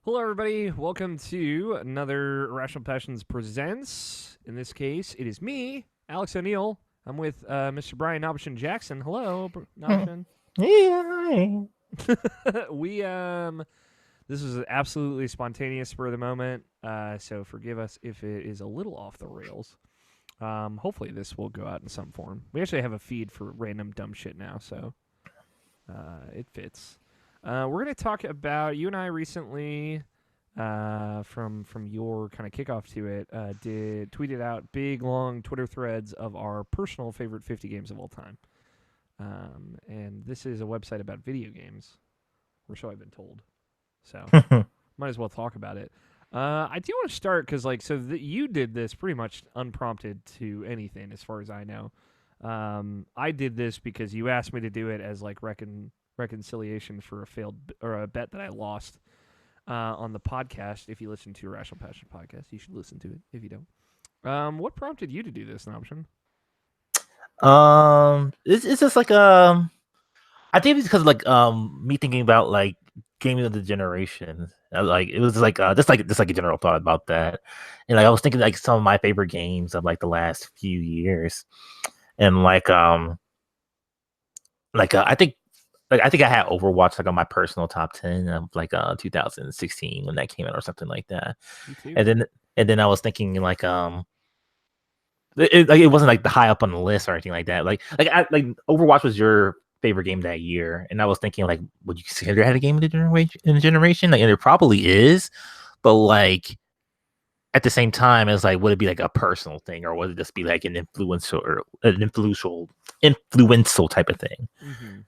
Hello, everybody. Welcome to another Irrational Passions Presents. In this case, it is me, Alex O'Neill. I'm with Mr. Brian Nabeshin Jackson. Hello, Hmm. Nabeshin. Yeah. we This is absolutely spontaneous spur of the moment. So forgive us if it is a little off the rails. Hopefully, this will go out in some form. We actually have a feed for random dumb shit now, so it fits. We're gonna talk about you and I recently from your kind of kickoff to it, did tweeted out big long Twitter threads of our personal favorite 50 games of all time. And this is a website about video games, or so I've been told. So might as well talk about it. I do want to start because, you did this pretty much unprompted to anything, as far as I know. I did this because you asked me to do it as like reconciliation for a failed or a bet that I lost on the podcast. If you listen to Irrational Passion Podcast, you should listen to it. If you don't, what prompted you to do this, an option? It's just like I think it's because me thinking about like gaming of the generation. Like it was like just like a general thought about that, and like I was thinking like some of my favorite games of like the last few years, and I think I had Overwatch like on my personal top 10 of like 2016 when that came out or something like that, Me too. and then I was thinking like it wasn't like the high up on the list or anything like that. Like Overwatch was your favorite game that year, and I was thinking like, would you consider it a game of the generation? Like, and it probably is, but like at the same time, it's like, would it be like a personal thing, or would it just be like an influential type of thing? Mm-hmm.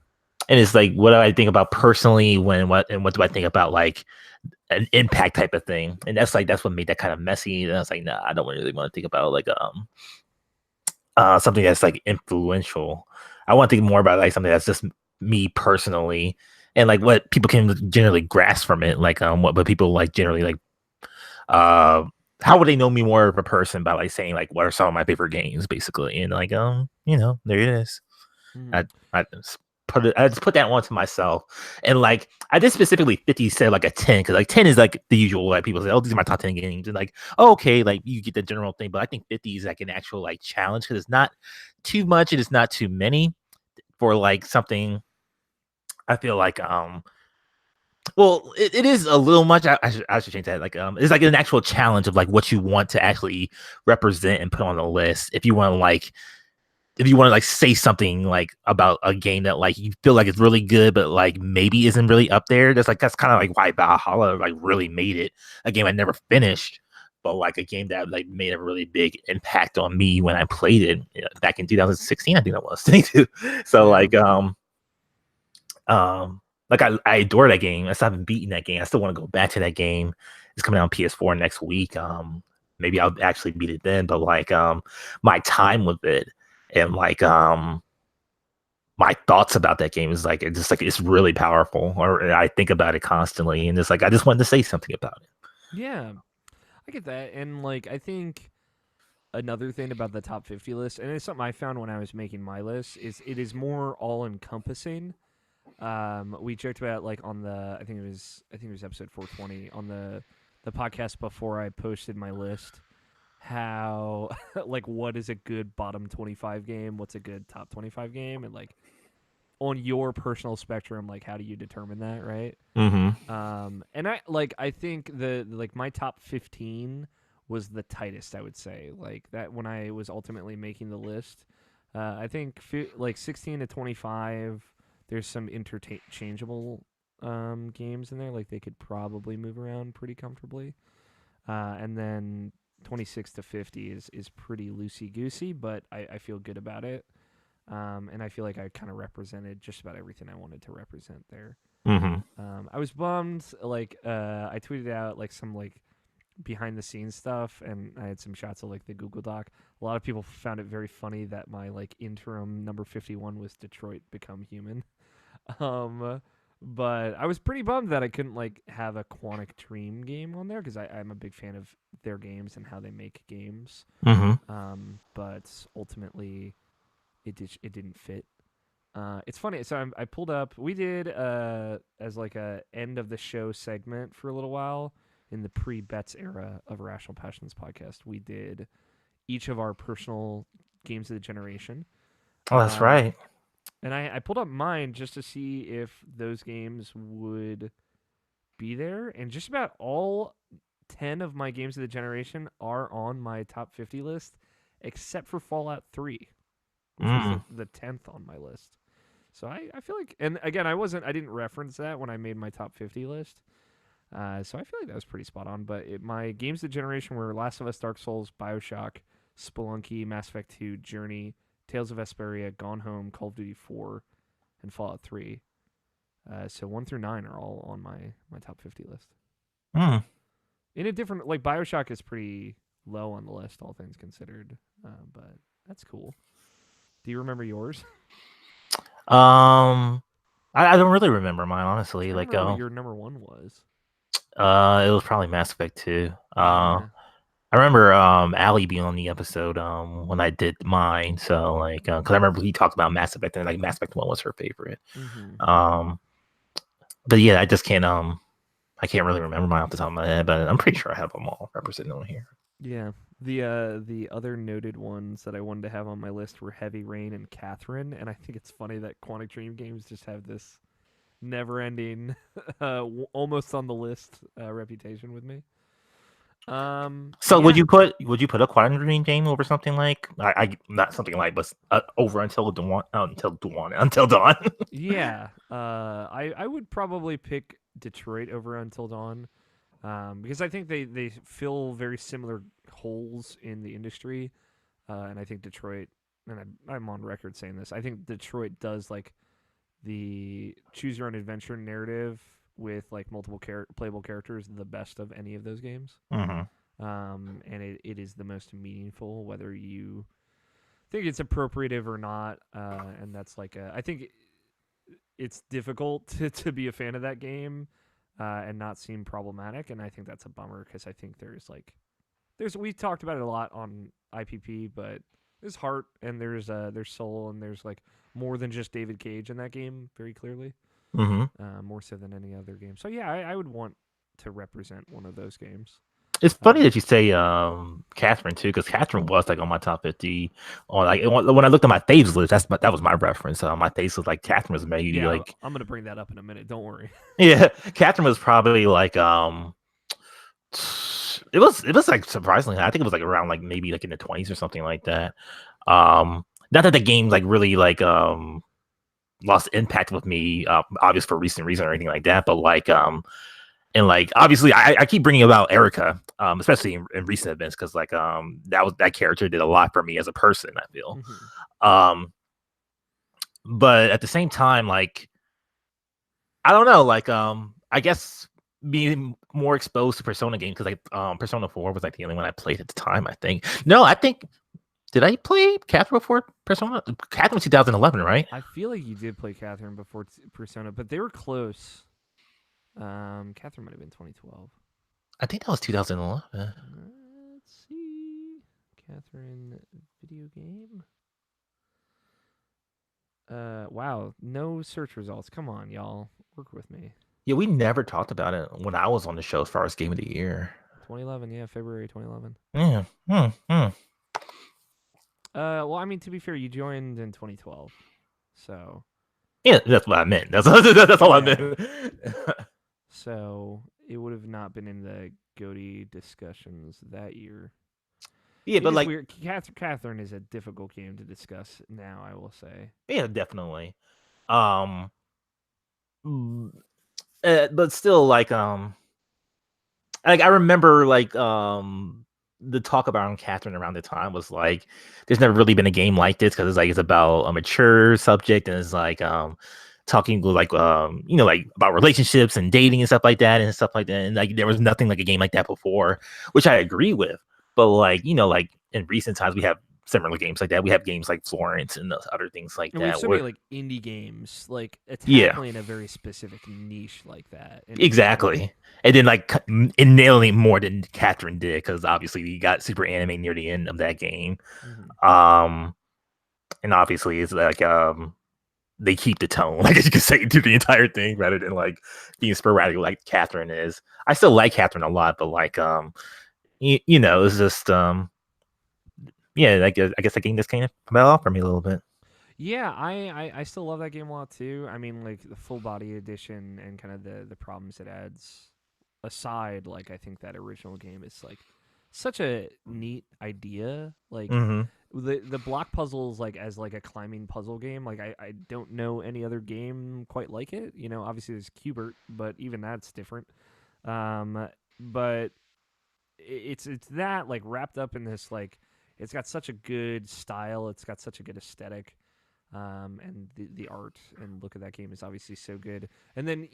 And it's like, what do I think about personally when what do I think about like an impact type of thing? And that's what made that kind of messy. And I was like, nah, I don't really want to think about like something that's like influential. I want to think more about like something that's just me personally and like what people can generally grasp from it. Like what people like generally like uh how would they know me more of a person by like saying like what are some of my favorite games basically and like there it is. Mm-hmm. I I just put that one to myself. And like I did specifically 50 said like a 10 because like 10 is like the usual like people say, oh, these are my top 10 games. And like, oh, okay, like you get the general thing, but I think 50 is like an actual like challenge because it's not too much and it's not too many for like something I feel like well, it is a little much. I should change that. Like, it's like an actual challenge of like what you want to actually represent and put on the list. If you want to like say something like about a game that like you feel like it's really good but like maybe isn't really up there, that's kind of like why Valhalla like really made it a game I never finished, but like a game that like made a really big impact on me when I played it back in 2016. I think that was 22. So Yeah. um like I adore that game. I still haven't beaten that game. I still want to go back to that game. It's coming out on PS4 next week. Maybe I'll actually beat it then, but like my time with it and like my thoughts about that game is like it's really powerful. Or I think about it constantly, and it's like I just wanted to say something about it. Yeah, I get that, and like I think another thing about the top 50 list, and it's something I found when I was making my list, is it is more all encompassing. We joked about like on the I think it was episode 420 on the podcast before I posted my list, how like what is a good bottom 25 game, what's a good top 25 game, and like on your personal spectrum, like how do you determine that, right? Mm-hmm. And I think the like my top 15 was the tightest, I would say. Like that when I was ultimately making the list. I think like 16 to 25 there's some interchangeable games in there, like they could probably move around pretty comfortably. And then 26 to 50 is pretty loosey goosey, but I feel good about it. And I feel like I kind of represented just about everything I wanted to represent there. Mm-hmm. I was bummed. Like, I tweeted out like some like behind the scenes stuff, and I had some shots of like the Google Doc. A lot of people found it very funny that my like interim number 51 was Detroit Become Human. Um, but I was pretty bummed that I couldn't like have a Quantic Dream game on there because I'm a big fan of their games and how they make games. Mm-hmm. But ultimately, it didn't fit. It's funny. So I pulled up. We did as like a end of the show segment for a little while in the pre-bets era of Irrational Passions podcast. We did each of our personal games of the generation. Oh, that's right. And I pulled up mine just to see if those games would be there. And just about all 10 of my games of the generation are on my top 50 list, except for Fallout 3, which was the 10th on my list. So I feel like, and again, I didn't reference that when I made my top 50 list. So I feel like that was pretty spot on. But my games of the generation were Last of Us, Dark Souls, Bioshock, Spelunky, Mass Effect 2, Journey, Tales of Vesperia, Gone Home, Call of Duty 4, and Fallout 3. So 1 through 9 are all on my top 50 list. In a different, like Bioshock is pretty low on the list, all things considered. But that's cool. Do you remember yours? I don't really remember mine, honestly. Like, what your number one was? It was probably Mass Effect 2. Yeah. I remember Ali being on the episode when I did mine. So like, because I remember he talked about Mass Effect and like Mass Effect 1 was her favorite. Mm-hmm. But yeah, I just can't I can't really remember mine off the top of my head, but I'm pretty sure I have them all represented on here. Yeah. The other noted ones that I wanted to have on my list were Heavy Rain and Catherine, and I think it's funny that Quantic Dream games just have this never-ending, almost on the list reputation with me. So yeah. would you put a Quantic Dream game over something like I not something like, but over Until Dawn? Yeah, I would probably pick Detroit over Until Dawn. Because I think they fill very similar holes in the industry, and I think Detroit, and I'm on record saying this, I think Detroit does like the choose your own adventure narrative with like multiple playable characters the best of any of those games. Mm-hmm. And it is the most meaningful, whether you think it's appropriative or not, and that's like I think it's difficult to be a fan of that game. And not seem problematic, and I think that's a bummer because I think we talked about it a lot on IPP, but there's heart and there's soul and there's like more than just David Cage in that game, very clearly, more so than any other game. So yeah, I would want to represent one of those games. It's funny that you say Catherine too, because Catherine was like on my top 50. On like when I looked at my faves list, that was my reference. My face was like Catherine was maybe like. I'm gonna bring that up in a minute. Don't worry. Yeah, Catherine was probably like it was like surprisingly, I think it was like around like maybe like in the 20s or something like that. Not that the game like really like lost impact with me, obvious for recent reason or anything like that, but like and like obviously I keep bringing about Erica, especially in recent events, because like that character did a lot for me as a person, I feel. Mm-hmm. But at the same time, like I don't know, like I guess being more exposed to Persona games, because like Persona 4 was like the only one I played at the time, I think. No, I think did I play Catherine before Persona? Catherine was 2011, right? I feel like you did play Catherine before Persona, but they were close. Catherine might have been 2012. I think that was 2011. Let's see. Catherine video game. Wow, no search results. Come on, y'all. Work with me. Yeah, we never talked about it when I was on the show as far as game of the year. 2011, yeah, February 2011. Yeah. Well, I mean, to be fair, you joined in 2012, so. Yeah, that's what I meant. That's all I meant. So it would have not been in the GOTY discussions that year. Yeah, but like weird. Catherine is a difficult game to discuss now, I will say. Yeah, definitely. But still, like I remember like the talk about Catherine around the time was like, there's never really been a game like this, because it's about a mature subject, and it's like talking like like about relationships and dating and stuff like that, and like there was nothing like a game like that before, which I agree with. But like like in recent times we have similar games like that. We have games like Florence and other things like that. We have so many like indie games, like tackling a very specific niche like that. Exactly. And then like nailing more than Catherine did, because obviously you got super anime near the end of that game. Mm-hmm. And obviously it's like they keep the tone, like as you can say, through the entire thing, rather than like being sporadic like Catherine is. I still like Catherine a lot, but like it's just yeah, I guess the game just kind of fell off for me a little bit. Yeah, I still love that game a lot too. I mean, like the full body edition and kind of the problems it adds aside, like I think that original game is like such a neat idea. Like Mm-hmm. the block puzzles, like as like a climbing puzzle game. Like I don't know any other game quite like it. You know, obviously there's Cubert, but even that's different. But it's that like wrapped up in this like it's got such a good style. It's got such a good aesthetic. And the art and look at that game is obviously so good. And then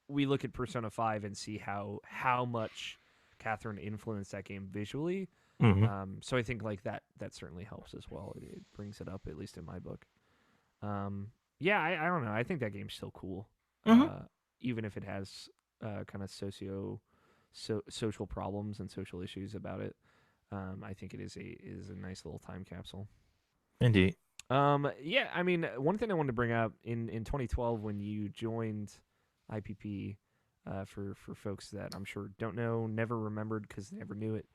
we look at Persona 5 and see how much Catherine influenced that game visually. Mm-hmm. So I think like that certainly helps as well. It brings it up at least in my book. Yeah, I don't know. I think that game's still cool, Mm-hmm. even if it has kind of social problems and social issues about it. I think it is a nice little time capsule. Indeed. Yeah, I mean, one thing I wanted to bring up in 2012 when you joined IPP, for folks that I'm sure don't know, never remembered because they never knew it.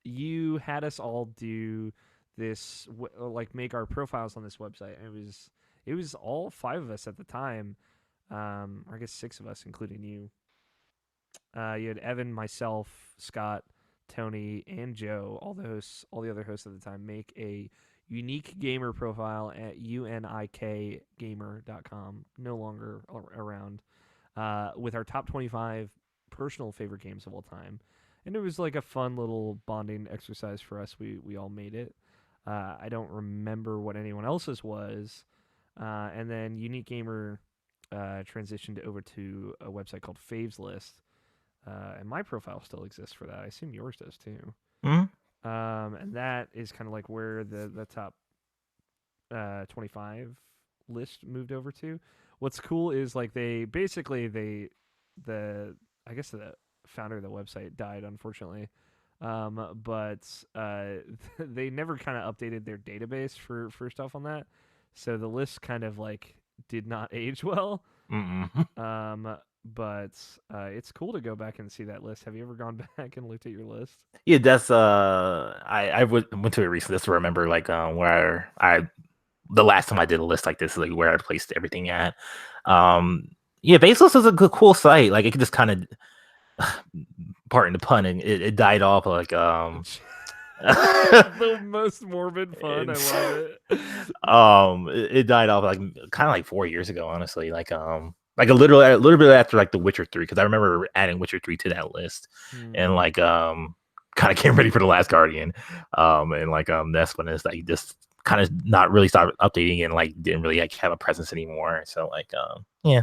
You had us all do this, like make our profiles on this website, and it was all five of us at the time, or I guess six of us, including you. You had Evan, myself, Scott, Tony, and Joe, all the other hosts at the time, make a unique gamer profile at unikgamer.com, no longer around, with our top 25 personal favorite games of all time. And it was like a fun little bonding exercise for us. We all made it. I don't remember what anyone else's was. And then Unique Gamer transitioned over to a website called Faves List, and my profile still exists for that. I assume yours does too. Mm-hmm. And that is kind of like where the top 25 list moved over to. What's cool is like they basically the I guess the founder of the website died unfortunately, but they never kind of updated their database for stuff on that, so the list kind of like did not age well. Mm-hmm. But it's cool to go back and see that list. Have you ever gone back and looked at your list? Yeah, that's went to it recently just to remember like where I the last time I did a list like this, like where I placed everything at. Um, yeah, Baseless is a good, cool site. Like it could just kind of, pardon the pun, and it died off like The most morbid fun. I love it. it died off like kind of like 4 years ago, honestly. Like a little bit after like The Witcher 3, because I remember adding Witcher 3 to that list, and like kind of getting ready for The Last Guardian, and like that's when it's like just kind of not really started updating and like didn't really like have a presence anymore. So like yeah.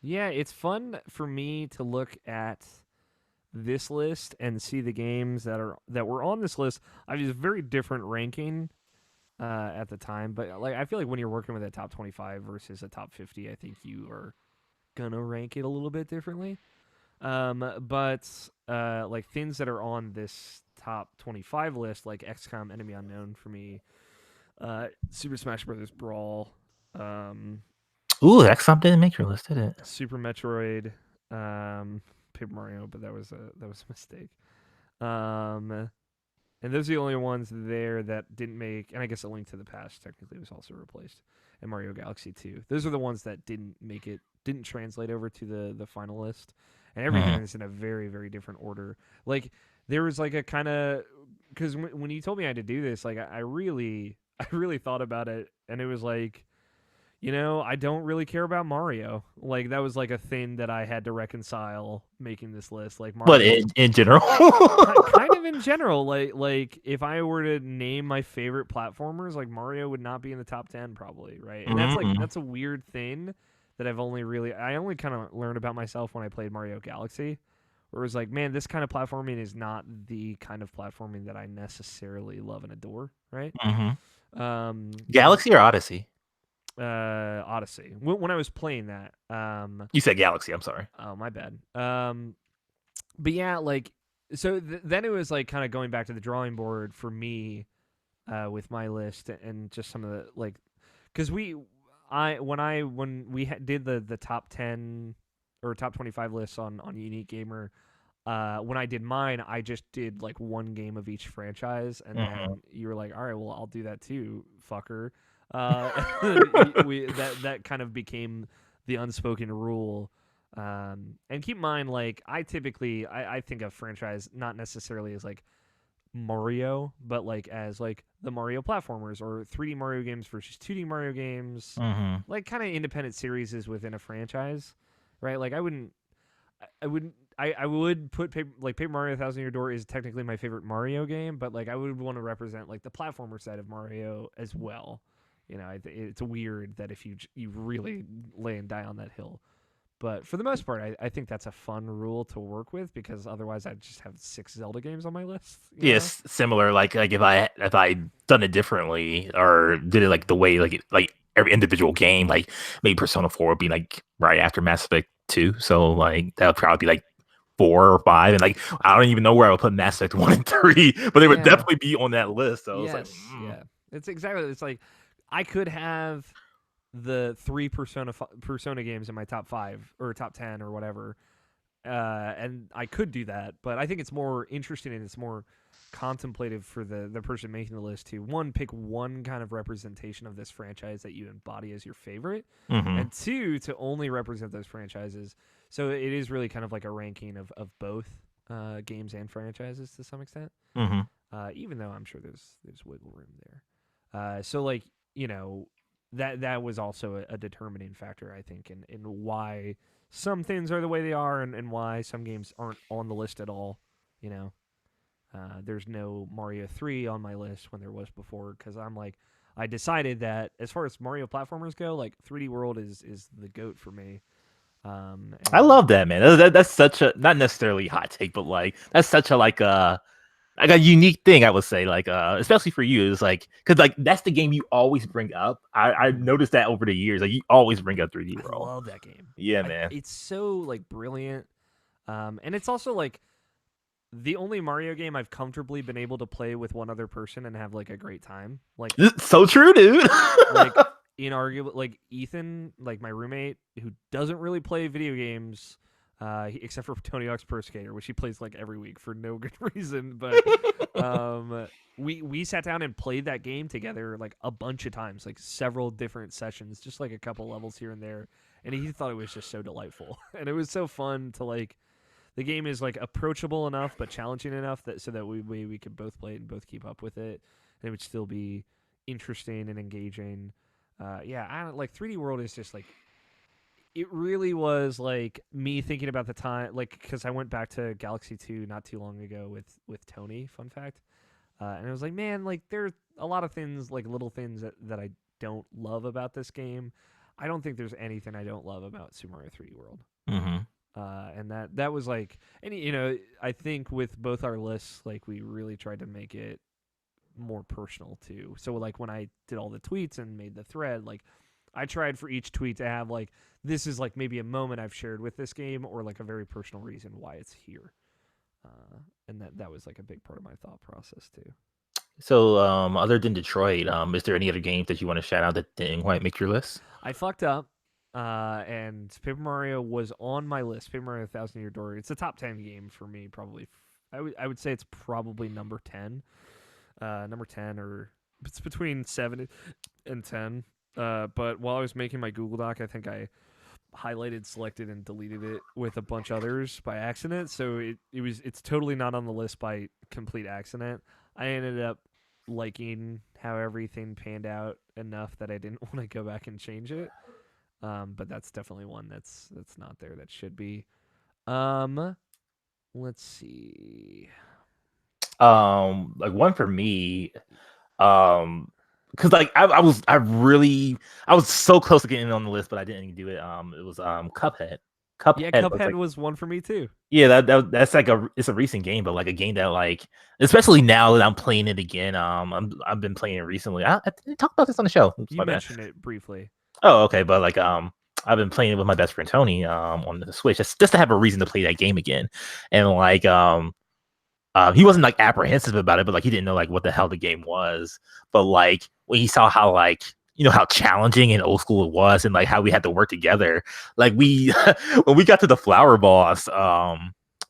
Yeah, it's fun for me to look at this list and see the games that were on this list. I mean, it's a very different ranking at the time, but like I feel like when you're working with a top 25 versus a top 50, I think you are gonna rank it a little bit differently. But like things that are on this top 25 list, like XCOM Enemy Unknown for me, Super Smash Bros. Brawl, Ooh, XCOM didn't make your list, did it? Super Metroid, Paper Mario, but that was a mistake. Um, and those are the only ones there that didn't make. And I guess A Link to the Past technically was also replaced, and Mario Galaxy 2. Those are the ones that didn't make it, didn't translate over to the final list. And everything is in a very very different order. Like there was like a kind of because when you told me I had to do this, like I really I really thought about it, and it was like I don't really care about Mario. Like that was like a thing that I had to reconcile making this list. Like But Mario, in general. kind of in general, like if I were to name my favorite platformers, like Mario would not be in the top 10 probably, right? And that's a weird thing that I only kind of learned about myself when I played Mario Galaxy, where it was like, man, this kind of platforming is not the kind of platforming that I necessarily love and adore, right? And Galaxy or Odyssey? Odyssey. When I was playing that, You said Galaxy. I'm sorry. oh my bad. But yeah, like so then it was like kind of going back to the drawing board for me, with my list and just some of the like, because when we did the top 10 or top 25 lists on Unique Gamer, when I did mine, I just did like one game of each franchise, and Mhm. then you were like, "All right, well, I'll do that too, fucker." We that kind of became the unspoken rule. And keep in mind, like I typically I think of franchise not necessarily as like Mario, but like as like the Mario platformers or 3D Mario games versus 2D Mario games, Mhm. like kind of independent series is within a franchise, right? Like I would put Paper Mario Thousand Year Door is technically my favorite Mario game, but like I would want to represent like the platformer side of Mario as well. You know, it's weird that if you really lay and die on that hill. But for the most part, I think that's a fun rule to work with because otherwise I'd just have 6 Zelda games on my list. You know? Yes, similar. Like if I done it differently or did it like the way like every individual game, like maybe Persona 4 would be like right after Mass Effect 2. So like that would probably be like 4 or 5, and like I don't even know where I would put Mass Effect 1 and 3, but they would Yeah. definitely be on that list. So it's like, Yes. Yeah. It's exactly. It's like I could have the 3 Persona games in my top 5 or top 10 or whatever, and I could do that. But I think it's more interesting and it's more contemplative for the person making the list to one pick one kind of representation of this franchise that you embody as your favorite, mm-hmm, and two to only represent those franchises. So it is really kind of like a ranking of both games and franchises to some extent. mm-hmm. Even though I'm sure there's wiggle room there. So like you know that was also a determining factor I think in why some things are the way they are and why some games aren't on the list at all. You know, there's no Mario 3 on my list when there was before because I'm like I decided that as far as Mario platformers go, like 3D World is the goat for me. I And love that, man. That's such a not necessarily hot take, but like that's such a like a unique thing, I would say, like especially for you, is like because like that's the game you always bring up. I Mhm. noticed that over the years, like you always bring up 3D I World. love that game. Yeah, man. It's so like brilliant. And it's also like the only Mario game I've comfortably been able to play with one other person and have like a great time. It's so true, dude. Like inarguable, like Ethan, like my roommate who doesn't really play video games, except for Tony Hawk's Pro Skater, which he plays like every week for no good reason. But we sat down and played that game together like a bunch of times, like several different sessions, just like a couple levels here and there, and he thought it was just so delightful, and it was so fun to like the game is like approachable enough but challenging enough that so that we could both play it and both keep up with it, and it would still be interesting and engaging. Yeah, I don't like 3D World is just like it really was like me thinking about the time like because I went back to Galaxy 2 not too long ago with Tony. Fun fact, and I was like, man, like there's a lot of things like little things that I don't love about this game. I don't think there's anything I don't love about Super Mario 3D World. hmm And that was like, and you know, I think with both our lists, like we really tried to make it more personal too. So like when I did all the tweets and made the thread, like I tried for each tweet to have like this is like maybe a moment I've shared with this game or like a very personal reason why it's here. And that was like a big part of my thought process too. So, other than Detroit, is there any other games that you want to shout out that didn't quite make your list? I fucked up. And Paper Mario was on my list. Paper Mario Thousand Year Door. It's a top 10 game for me, probably. I would say it's probably number 10. Number 10, or it's between 7 and 10. But while I was making my Google Doc, I think I highlighted, selected, and deleted it with a bunch of others by accident. So it's totally not on the list by complete accident. I ended up liking how everything panned out enough that I didn't want to go back and change it. But that's definitely one that's not there that should be. Um, let's see. Like one for me, because like I was so close to getting on the list, but I didn't do it. It was Cuphead. Yeah, Cuphead was Cuphead like was one for me too. yeah, that's like it's a recent game, but like a game that like especially now that I'm playing it again. I've been playing it recently. I didn't talk about this on the show. It's You my bad. mentioned it briefly. Oh, okay, but like I've been playing it with my best friend Tony on the Switch just to have a reason to play that game again, and like he wasn't like apprehensive about it, but like he didn't know like what the hell the game was. But like when he saw how like how challenging and old school it was, and like how we had to work together. Like we when we got to the flower boss,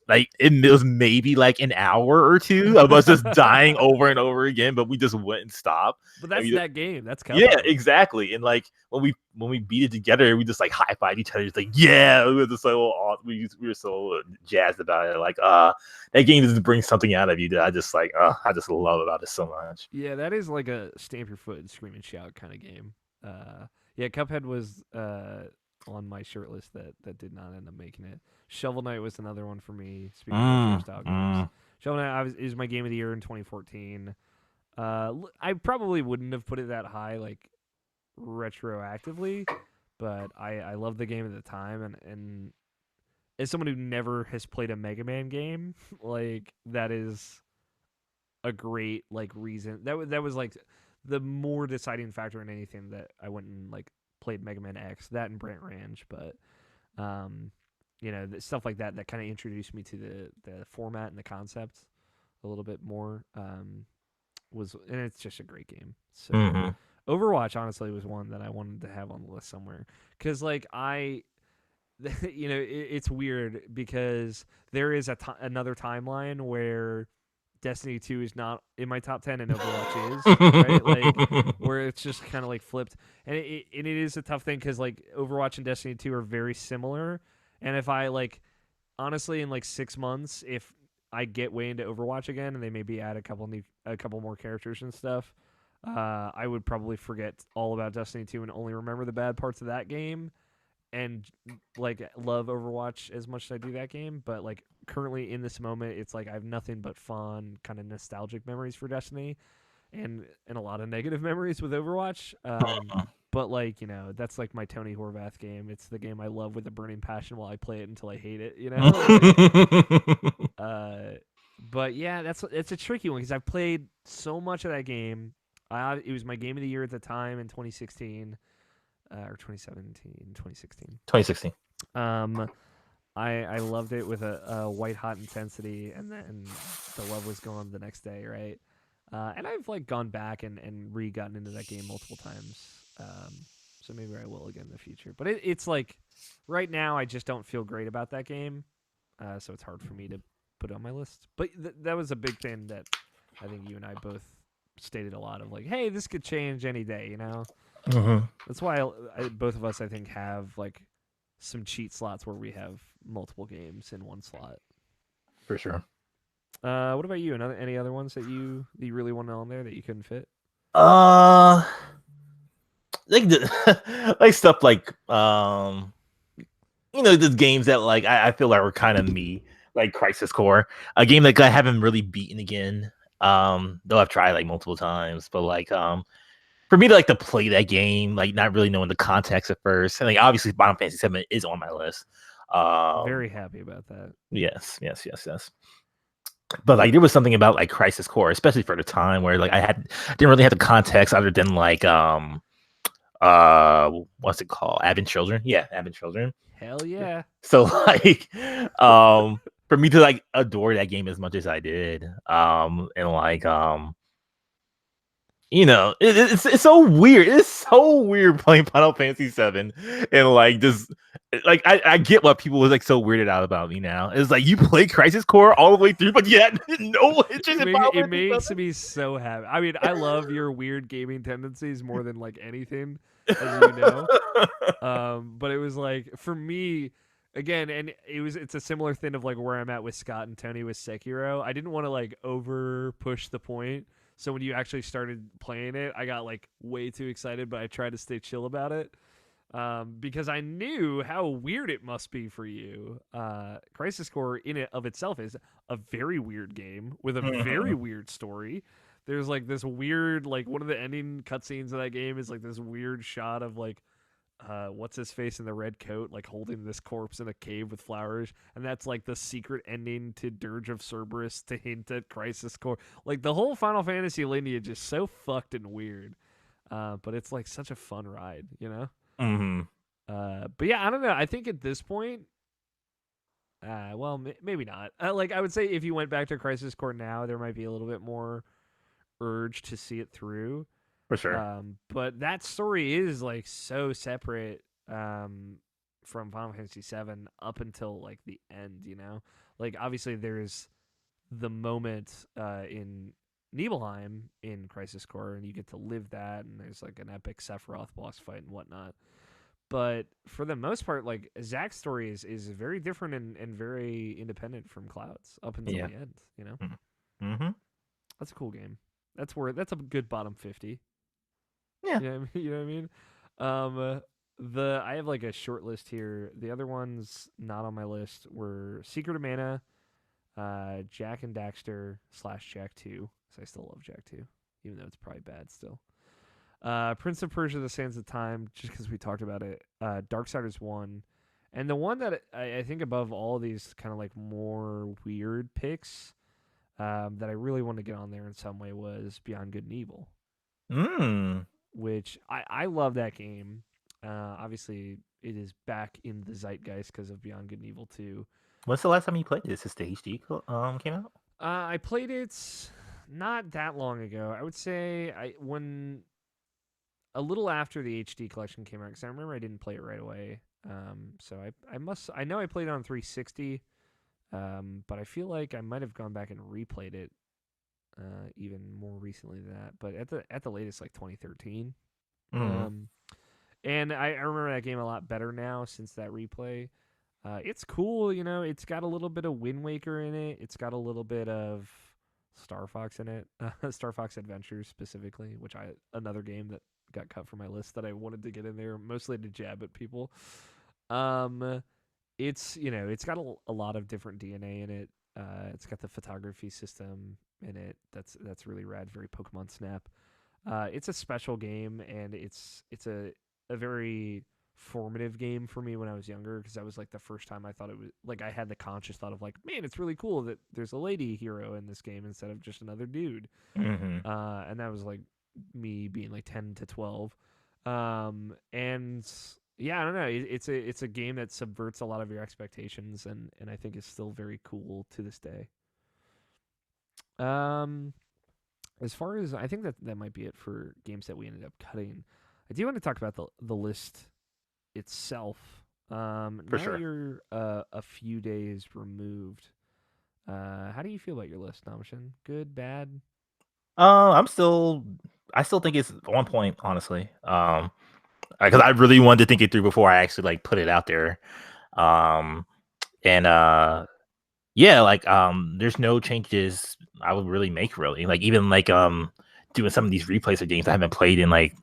like it was maybe like an hour or two of us just dying over and over again, but we just wouldn't stop. But that's that game. That's yeah, Cuphead. exactly. And like when we beat it together, we just like high five each other. Just like, yeah, we were just so awesome. We were so jazzed about it. Like that game just brings something out of you that I just like I just love about it so much. Yeah, that is like a stamp your foot and scream and shout kind of game. Yeah, Cuphead was on my short list that did not end up making it. Shovel Knight was another one for me. Speaking of retro style games, Shovel Knight is my game of the year in 2014. I probably wouldn't have put it that high, like retroactively, but I loved the game at the time, and as someone who never has played a Mega Man game, like that is a great like reason. That was like the more deciding factor in anything that I went and like played Mega Man X, that and Brant Ranch, but stuff like that kind of introduced me to the format and the concept a little bit more. And it's just a great game. So Overwatch honestly was one that I wanted to have on the list somewhere because like it's weird because there is another timeline where Destiny 2 is not in my top 10 and Overwatch is, right? Like where it's just kind of like flipped. And it is a tough thing cuz like Overwatch and Destiny 2 are very similar, and if I like honestly in like 6 months if I get way into Overwatch again and they maybe add a couple more characters and stuff, I would probably forget all about Destiny 2 and only remember the bad parts of that game and like love Overwatch as much as I do that game. But like currently in this moment, it's like I have nothing but fun, kind of nostalgic memories for Destiny, and a lot of negative memories with Overwatch. But like that's like my Tony Horvath game. It's the game I love with a burning passion while I play it until I hate it. But yeah, it's a tricky one because I've played so much of that game. It was my game of the year at the time in 2016. Or 2017, 2016. 2016. I loved it with a white hot intensity, and then the love was gone the next day, right? And I've like gone back and gotten into that game multiple times. So maybe I will again in the future. But it's like right now I just don't feel great about that game, so it's hard for me to put it on my list. But that was a big thing that I think you and I both stated a lot of, like, hey, this could change any day, That's why both of us, I think, have like some cheat slots where we have multiple games in one slot. For sure. What about you? Any other ones that you really wanted on there that you couldn't fit? Like like stuff like the games that like I feel like were kind of me, like Crisis Core, a game that I haven't really beaten again. Though I've tried like multiple times, but like for me to like to play that game, like not really knowing the context at first, and like obviously Final Fantasy VII is on my list. Very happy about that. Yes. But like there was something about like Crisis Core, especially for the time, where like didn't really have the context other than like what's it called? Advent Children. Yeah, Advent Children. Hell yeah. So like for me to like adore that game as much as I did, and like it's so weird. It's so weird playing Final Fantasy VII, and like just like I get what people was like so weirded out about me now. It's like you play Crisis Core all the way through, but yet no hitches in Final It Fantasy makes VII. me so happy. I mean, I love your weird gaming tendencies more than like anything, as you know. But it was like for me, again, and it's a similar thing of like where I'm at with Scott and Tony with Sekiro. I didn't want to like over push the point. So when you actually started playing it, I got like way too excited, but I tried to stay chill about it because I knew how weird it must be for you. Crisis Core in it of itself is a very weird game with a very weird story. There's like this weird, like one of the ending cutscenes of that game is like this weird shot of like what's his face in the red coat, like holding this corpse in a cave with flowers, and that's like the secret ending to Dirge of Cerberus to hint at Crisis Core. Like the whole Final Fantasy lineage is so fucked and weird, but it's like such a fun ride, But yeah, I don't know. I think at this point, well, maybe not. Like I would say, if you went back to Crisis Core now, there might be a little bit more urge to see it through. For sure. But that story is like so separate from Final Fantasy VII up until like the end. You know, like obviously there's the moment in Nibelheim in Crisis Core, and you get to live that, and there's like an epic Sephiroth boss fight and whatnot. But for the most part, like Zack's story is very different and very independent from Cloud's up until Yeah. the end. You know, Mm-hmm. that's a cool game. That's a good bottom 50. Yeah. You know what I mean? You know what I mean? The I have like a short list here. The other ones not on my list were Secret of Mana, Jack and Daxter / Jack 2. So I still love Jack 2, even though it's probably bad still. Prince of Persia: The Sands of Time, just because we talked about it. Darksiders 1, and the one that I think above all these kind of like more weird picks that I really want to get on there in some way was Beyond Good and Evil, Mm. which I love that game. Obviously, it is back in the zeitgeist because of Beyond Good and Evil 2. When's the last time you played this? Since the HD came out? I played it not that long ago. I would say when a little after the HD collection came out, because I remember I didn't play it right away. So I know I played it on 360, but I feel like I might have gone back and replayed it even more recently than that. But at the latest, like 2013. Mm. And I remember that game a lot better now since that replay. It's cool, you know. It's got a little bit of Wind Waker in it. It's got a little bit of Star Fox in it, Star Fox Adventures specifically, which another game that got cut from my list that I wanted to get in there, mostly to jab at people. It's it's got a lot of different DNA in it. It's got the photography system in it. That's really rad. Very Pokemon Snap. It's a special game, and it's a very formative game for me when I was younger because that was like the first time I thought it was like I had the conscious thought of like, man, it's really cool that there's a lady hero in this game instead of just another dude. Mm-hmm. And that was like me being like 10 to 12. And yeah, I don't know. It's a game that subverts a lot of your expectations and I think is still very cool to this day. Um, as far as I think that might be it for games that we ended up cutting. I do want to talk about the list itself. For Now that sure. you're a few days removed, how do you feel about your list, Nabeshin? Good, bad? I'm still. I still think it's on point, honestly. Because I really wanted to think it through before I actually like put it out there. Um, and yeah, like there's no changes I would really make really. Like even like doing some of these replays of games I haven't played in like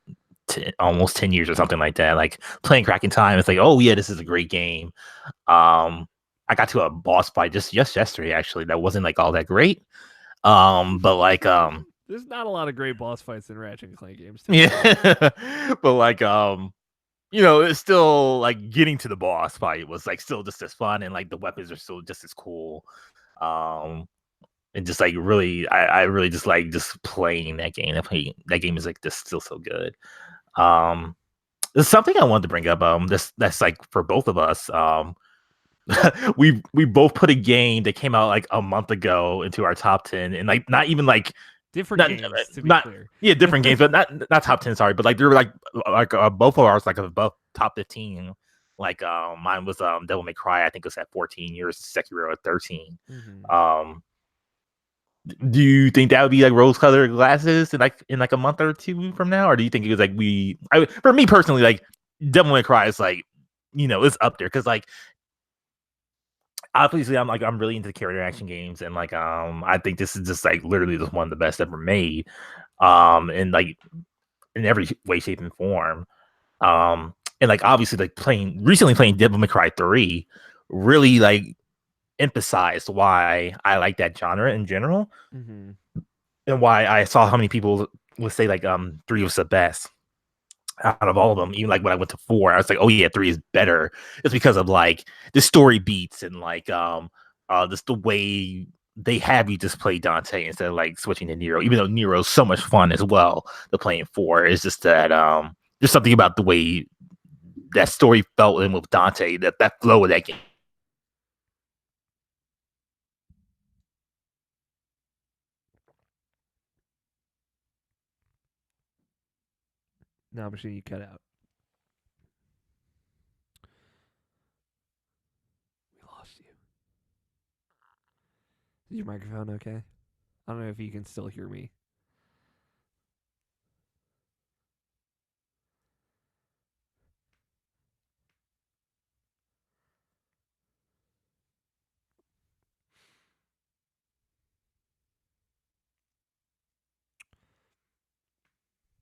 almost 10 years or something like that. Like playing Crack in Time, it's like, oh yeah, this is a great game. I got to a boss fight just yesterday actually that wasn't like all that great. But like There's not a lot of great boss fights in Ratchet and Clank games, to be fair. yeah, but like it's still like getting to the boss fight was like still just as fun, and like the weapons are still just as cool. Um, and just like really, I really just like just playing that game. That game is like just still so good. Um, there's something I wanted to bring up. That's like for both of us. We both put a game that came out like a month ago into our top 10, and like not even like Different not games, to be not clear. yeah, different games, but not top 10. Sorry, but like they were like both of ours like above top 15. Like mine was Devil May Cry. I think it was at 14 years. Sekiro at 13. Mm-hmm. Um, do you think that would be like rose-colored glasses in like a month or two from now, or do you think it was like for me personally, like Devil May Cry is like it's up there because like obviously I'm really into character action games, and like I think this is just like literally just one of the best ever made and like in every way, shape, and form. And like obviously like recently playing Devil May Cry 3 really like emphasized why I like that genre in general, Mm-hmm. and why I saw how many people would say like 3 was the best out of all of them. Even like when I went to 4, I was like, oh yeah, 3 is better. It's because of like the story beats and like just the way they have you just play Dante instead of like switching to Nero, even though Nero's so much fun as well to play in 4. It's just that there's something about the way that story felt in with Dante, that flow of that game. Nabeshin, you cut out. We lost you. Is your microphone okay? I don't know if you can still hear me.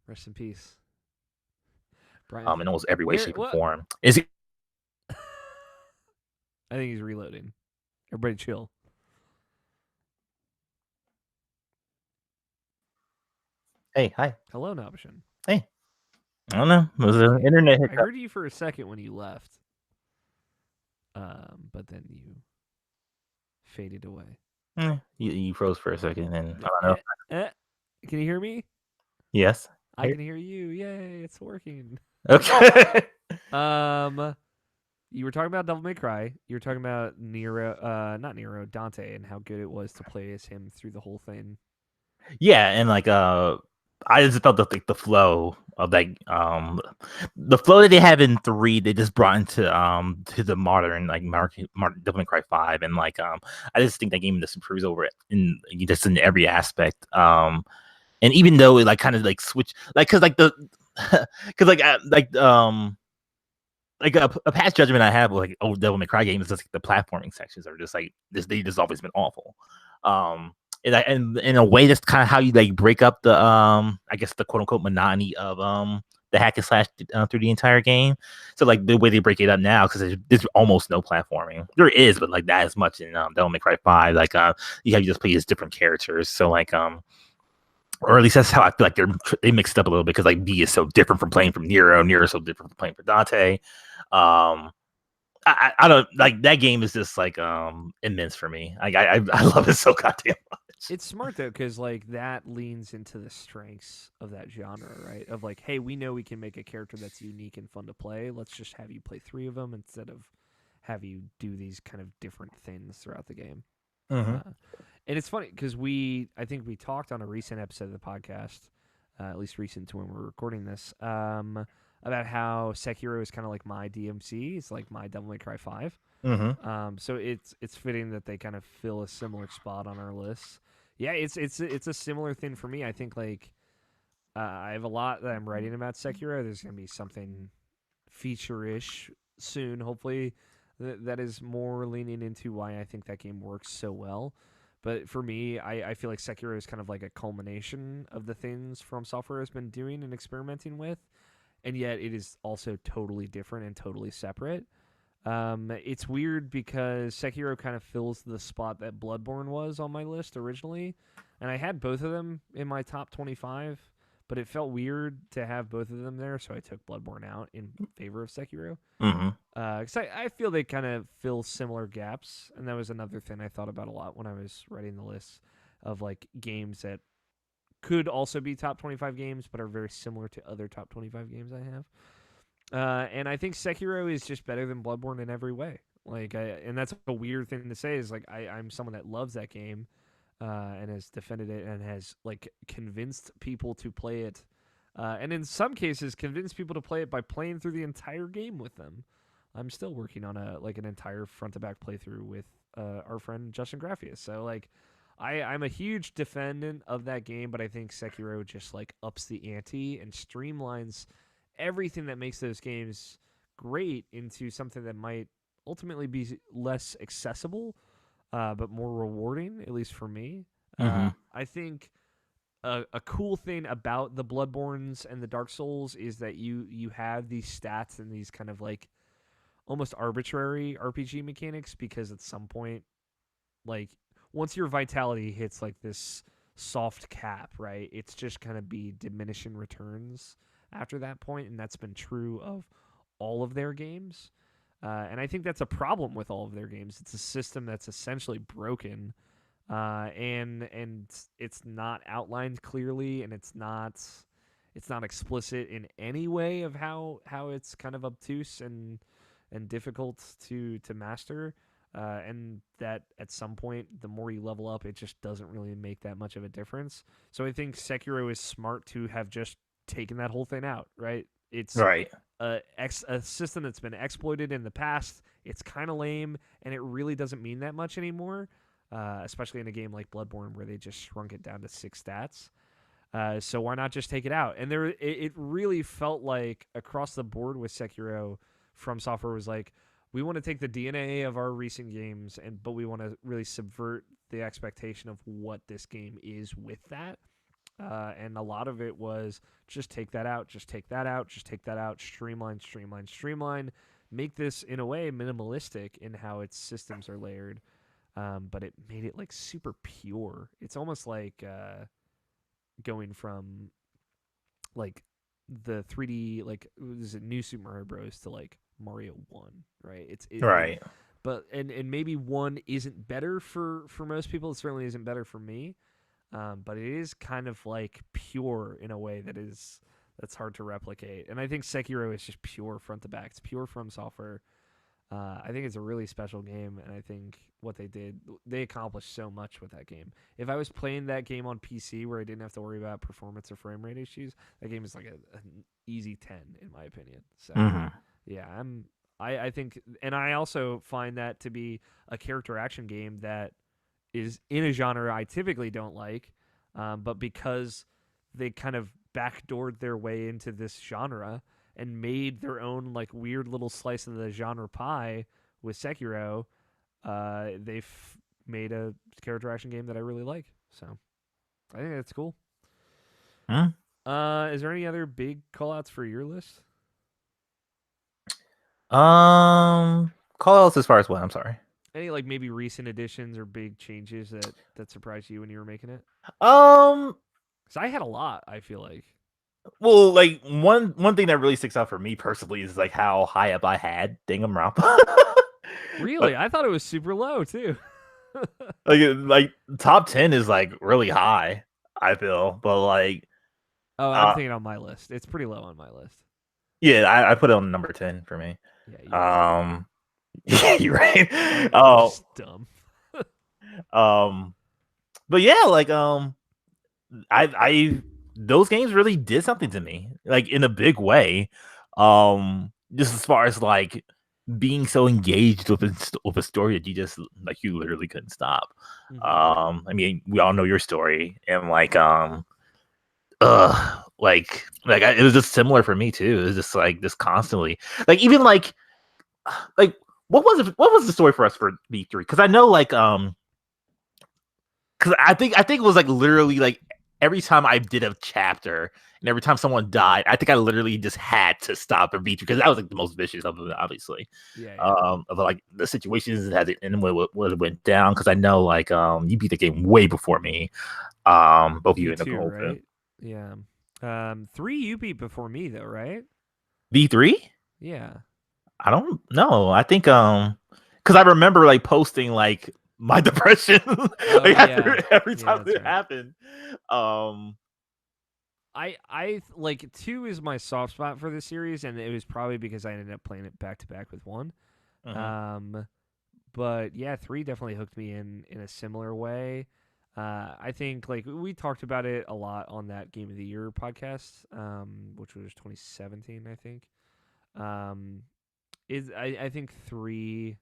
Rest in peace, Brian. In almost every way, Where? shape, or What? form. Is it? I think he's reloading. Everybody, chill. Hey, hi. Hello, Nabeshin. Hey. I don't know. It was an Okay. internet I hiccup. heard you for a second when you left, but then you faded away. You froze for a second, and I don't know. Eh, eh. Can you hear me? Yes. I can hear you. Yay, it's working. Okay. Um, you were talking about Devil May Cry. You were talking about not Nero, Dante, and how good it was to play as him through the whole thing. Yeah, and like I just felt the flow of the flow that they have in 3, they just brought into to the modern like Devil May Cry 5, and I just think that game just improves over it in just in every aspect. And even though it like kind of like switch like because like the because like a past judgment I have with like old Devil May Cry games is just like the platforming sections are just like they just always been awful. And in a way that's kind of how you like break up the I guess the quote unquote monotony of the hack and slash through the entire game. So like the way they break it up now, because there's almost no platforming. There is, but like that as much in Devil May Cry 5. You just play as different characters. So or at least that's how I feel like they mixed it up a little bit because like B is so different from playing from Nero. Nero is so different from playing for Dante. Um, I don't like that game is just like immense for me. I love it so goddamn much. It's smart though, because like that leans into the strengths of that genre, right? Of like, hey, we know we can make a character that's unique and fun to play. Let's just have you play 3 of them instead of have you do these kind of different things throughout the game. Mm-hmm. Uh, and it's funny because I think we talked on a recent episode of the podcast, at least recent to when we're recording this, about how Sekiro is kind of like my DMC. It's like my Devil May Cry 5. Mm-hmm. So it's fitting that they kind of fill a similar spot on our list. Yeah, it's a similar thing for me. I think like I have a lot that I'm writing about Sekiro. There's gonna be something feature-ish soon, hopefully, that is more leaning into why I think that game works so well. But for me, I feel like Sekiro is kind of like a culmination of the things From Software has been doing and experimenting with, and yet it is also totally different and totally separate. It's weird because Sekiro kind of fills the spot that Bloodborne was on my list originally, and I had both of them in my top 25, but it felt weird to have both of them there, so I took Bloodborne out in favor of Sekiro. Mm-hmm. Because I feel they kind of fill similar gaps, and that was another thing I thought about a lot when I was writing the list of like games that could also be top 25 games, but are very similar to other top 25 games I have. And I think Sekiro is just better than Bloodborne in every way. And that's a weird thing to say. Is like I'm someone that loves that game, and has defended it and has like convinced people to play it, and in some cases convinced people to play it by playing through the entire game with them. I'm still working on an entire front to back playthrough with our friend Justin Graffius. So like, I'm a huge defendant of that game, but I think Sekiro just like ups the ante and streamlines everything that makes those games great into something that might ultimately be less accessible, but more rewarding, at least for me. Mm-hmm. I think a cool thing about the Bloodborns and the Dark Souls is that you have these stats and these kind of like almost arbitrary RPG mechanics, because at some point, like once your vitality hits like this soft cap, right, it's just going to be diminishing returns after that point, and that's been true of all of their games. And I think that's a problem with all of their games. It's a system that's essentially broken, and it's not outlined clearly, and it's not explicit in any way of how it's kind of obtuse and difficult to master. And that at some point, the more you level up, it just doesn't really make that much of a difference. So I think Sekiro is smart to have just taken that whole thing out, right? It's Right. a system that's been exploited in the past. It's kind of lame, and it really doesn't mean that much anymore, especially in a game like Bloodborne where they just shrunk it down to 6 stats. So why not just take it out? And it really felt like across the board with Sekiro, From Software was like, we want to take the DNA of our recent games, but we want to really subvert the expectation of what this game is with that. And a lot of it was just take that out, just take that out, just take that out, streamline, streamline, streamline. Make this in a way minimalistic in how its systems are layered, but it made it like super pure. It's almost like going from like the 3D like is it New Super Mario Bros to like Mario 1, right? Right. But and maybe 1 isn't better for most people. It certainly isn't better for me. But it is kind of like pure in a way that's hard to replicate. And I think Sekiro is just pure front to back. It's pure From Software. I think it's a really special game, and I think what they accomplished so much with that game. If I was playing that game on PC where I didn't have to worry about performance or frame rate issues, that game is like an easy 10 in my opinion. So Mm-hmm. yeah, I think, and I also find that to be a character action game that is in a genre I typically don't like, but because they kind of backdoored their way into this genre and made their own like weird little slice of the genre pie with Sekiro, they've made a character action game that I really like. So I think that's cool. Hmm. Is there any other big callouts for your list? Call outs as far as what? I'm sorry. Any like maybe recent additions or big changes that surprised you when you were making it? Um, Because I had a lot. I feel like. well, like one thing that really sticks out for me personally is like how high up I had Danganronpa. Really, like, I thought it was super low too. like top 10 is like really high. I feel, but like, Oh, I'm uh, thinking on my list. It's pretty low on my list. yeah, I put it on number 10 for me. Yeah, you're right. Um, yeah, you're right. I'm Oh, just dumb. um, but yeah, like I those games really did something to me, like in a big way. Just as far as like being so engaged with a story that you just like you literally couldn't stop. Mm-hmm. I mean, we all know your story, and it was just similar for me too. It was just like this constantly, like even like what was the story for us for V3? Because I know because I think it was like literally like every time I did a chapter and every time someone died, I think I literally just had to stop a beat because that was like the most vicious of them, obviously. Yeah, yeah. Of like the situations that it and what it went down because I know you beat the game way before me. Both you and V2, Nicole right? Yeah. 3 you beat before me though, right? V3. Yeah. I don't know. I think because I remember like posting like my depression Oh like yeah. after every Yeah, time that's it right. happened. Um, I like 2 is my soft spot for the series, and it was probably because I ended up playing it back to back with 1. mhm. Um, but yeah, 3 definitely hooked me in a similar way. I think like we talked about it a lot on that Game of the Year podcast, which was 2017, I think. Um, I think 3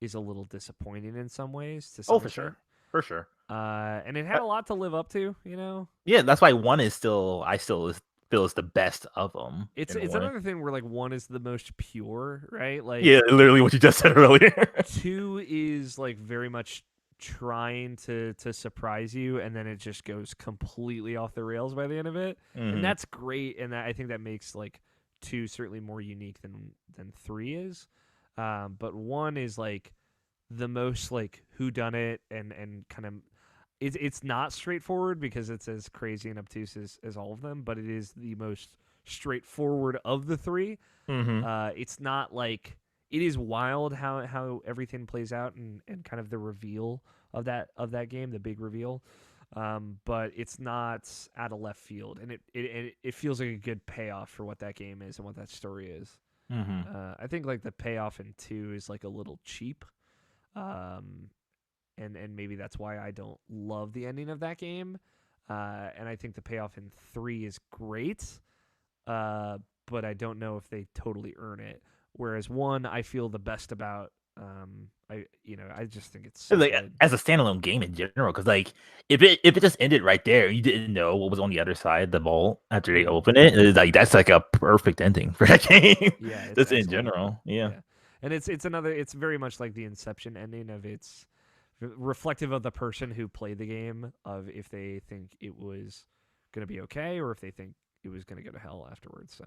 is a little disappointing in some ways to Oh, some for extent. sure, for sure. And it had a lot to live up to, you know. Yeah, that's why one is still feel is the best of them It's in a it's way. another thing where like 1 is the most pure, right? Like Yeah, literally what you just said earlier. 2 is like very much trying to surprise you, and then it just goes completely off the rails by the end of it, and Mhm. that's great. And I think that makes like 2 certainly more unique than 3 is. But 1 is like the most like who done it and kind of it's not straightforward because it's as crazy and obtuse as all of them, but it is the most straightforward of the 3. Mhm. It's not like it is wild how everything plays out and kind of the reveal of that game, the big reveal. But it's not out of left field, and it feels like a good payoff for what that game is and what that story is. Mhm. I think like the payoff in 2 is like a little cheap, um, and maybe that's why I don't love the ending of that game. and I think the payoff in 3 is great. Uh, but I don't know if they totally earn it. Whereas 1, I feel the best about. I just think it's so Like good. as a standalone game in general, because like if it just ended right there, and you didn't know what was on the other side of the vault after they open it, it's like that's like a perfect ending for that game. Yeah, it's Just in excellent. general, yeah. Yeah, and it's very much like the Inception ending of it's reflective of the person who played the game of if they think it was gonna be okay or if they think it was gonna go to hell afterwards. So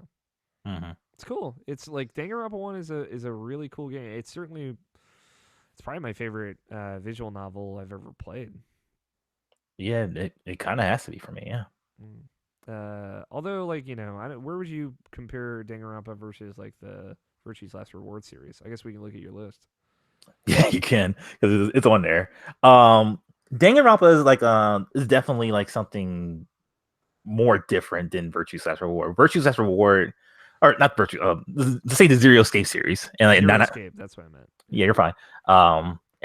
Mm-hmm. it's cool. It's like Danganronpa 1 is a really cool game. It's probably my favorite visual novel I've ever played. Yeah, it kind of has to be for me. Yeah. Mm. Although, like where would you compare Danganronpa versus like the Virtue's Last Reward series? I guess we can look at your list. Yeah, you can because it's on there. Danganronpa is like is definitely like something more different than Virtue Slash Reward. Virtue Slash Reward, or not Virtue. To say the Zero Escape series, and like Zero Escape. That's what I meant. yeah, you're fine.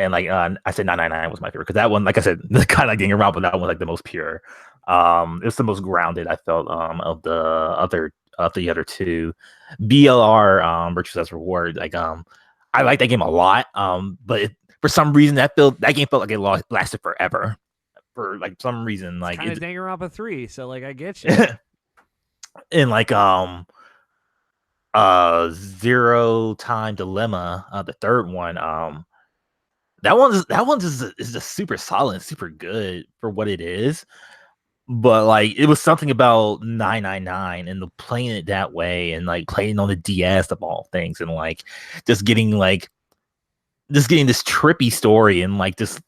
And like I said, 999 was my favorite because that one, like I said, kind of like Danganronpa, that one was like the most pure. It's the most grounded I felt of the other two. BLR, Virtue Slash Reward, like I like that game a lot. But for some reason that game felt like it lasted forever. For like some reason, like kind of Danganronpa 3, so like I get you. and like Zero Time Dilemma, the third one, that one's is just super solid, super good for what it is. But like it was something about 999 and the playing it that way and like playing on the DS of all things and like just getting like just getting this trippy story and like just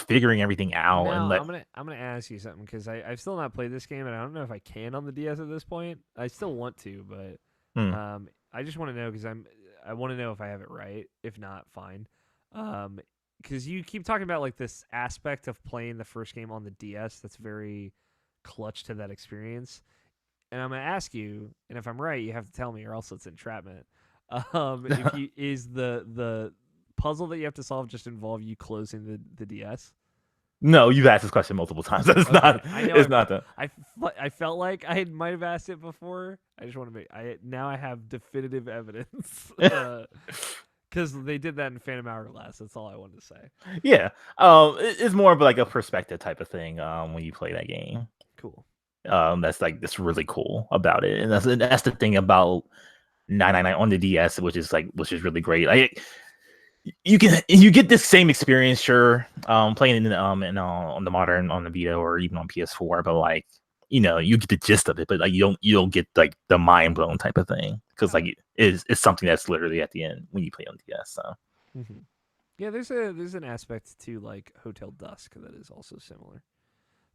figuring everything out and Now like I'm gonna ask you something because I've still not played this game and I don't know if I can on the DS at this point. I still want to, but hmm. I just want to know because I want to know if I have it right. If not, fine. Because you keep talking about like this aspect of playing the first game on the DS that's very clutch to that experience. And I'm gonna ask you, and if I'm right, you have to tell me, or else it's entrapment. If you is the puzzle that you have to solve just involve you closing the DS? No, you've asked this question multiple times. It's Okay, not. I know. It's not that. I felt like I might have asked it before. I just want to make. I have definitive evidence. Because they did that in Phantom Hourglass. That's all I wanted to say. Yeah. It's more of like a perspective type of thing. When you play that game, Cool. that's like that's really cool about it, and that's the thing about 999 on the DS, which is really great. Like you get this same experience, sure, playing on the modern on the Vita or even on PS4, but like you get the gist of it, but like you don't get like the mind blown type of thing because like it's something that's literally at the end when you play on DS. So Mm-hmm. Yeah, there's an aspect to like Hotel Dusk that is also similar.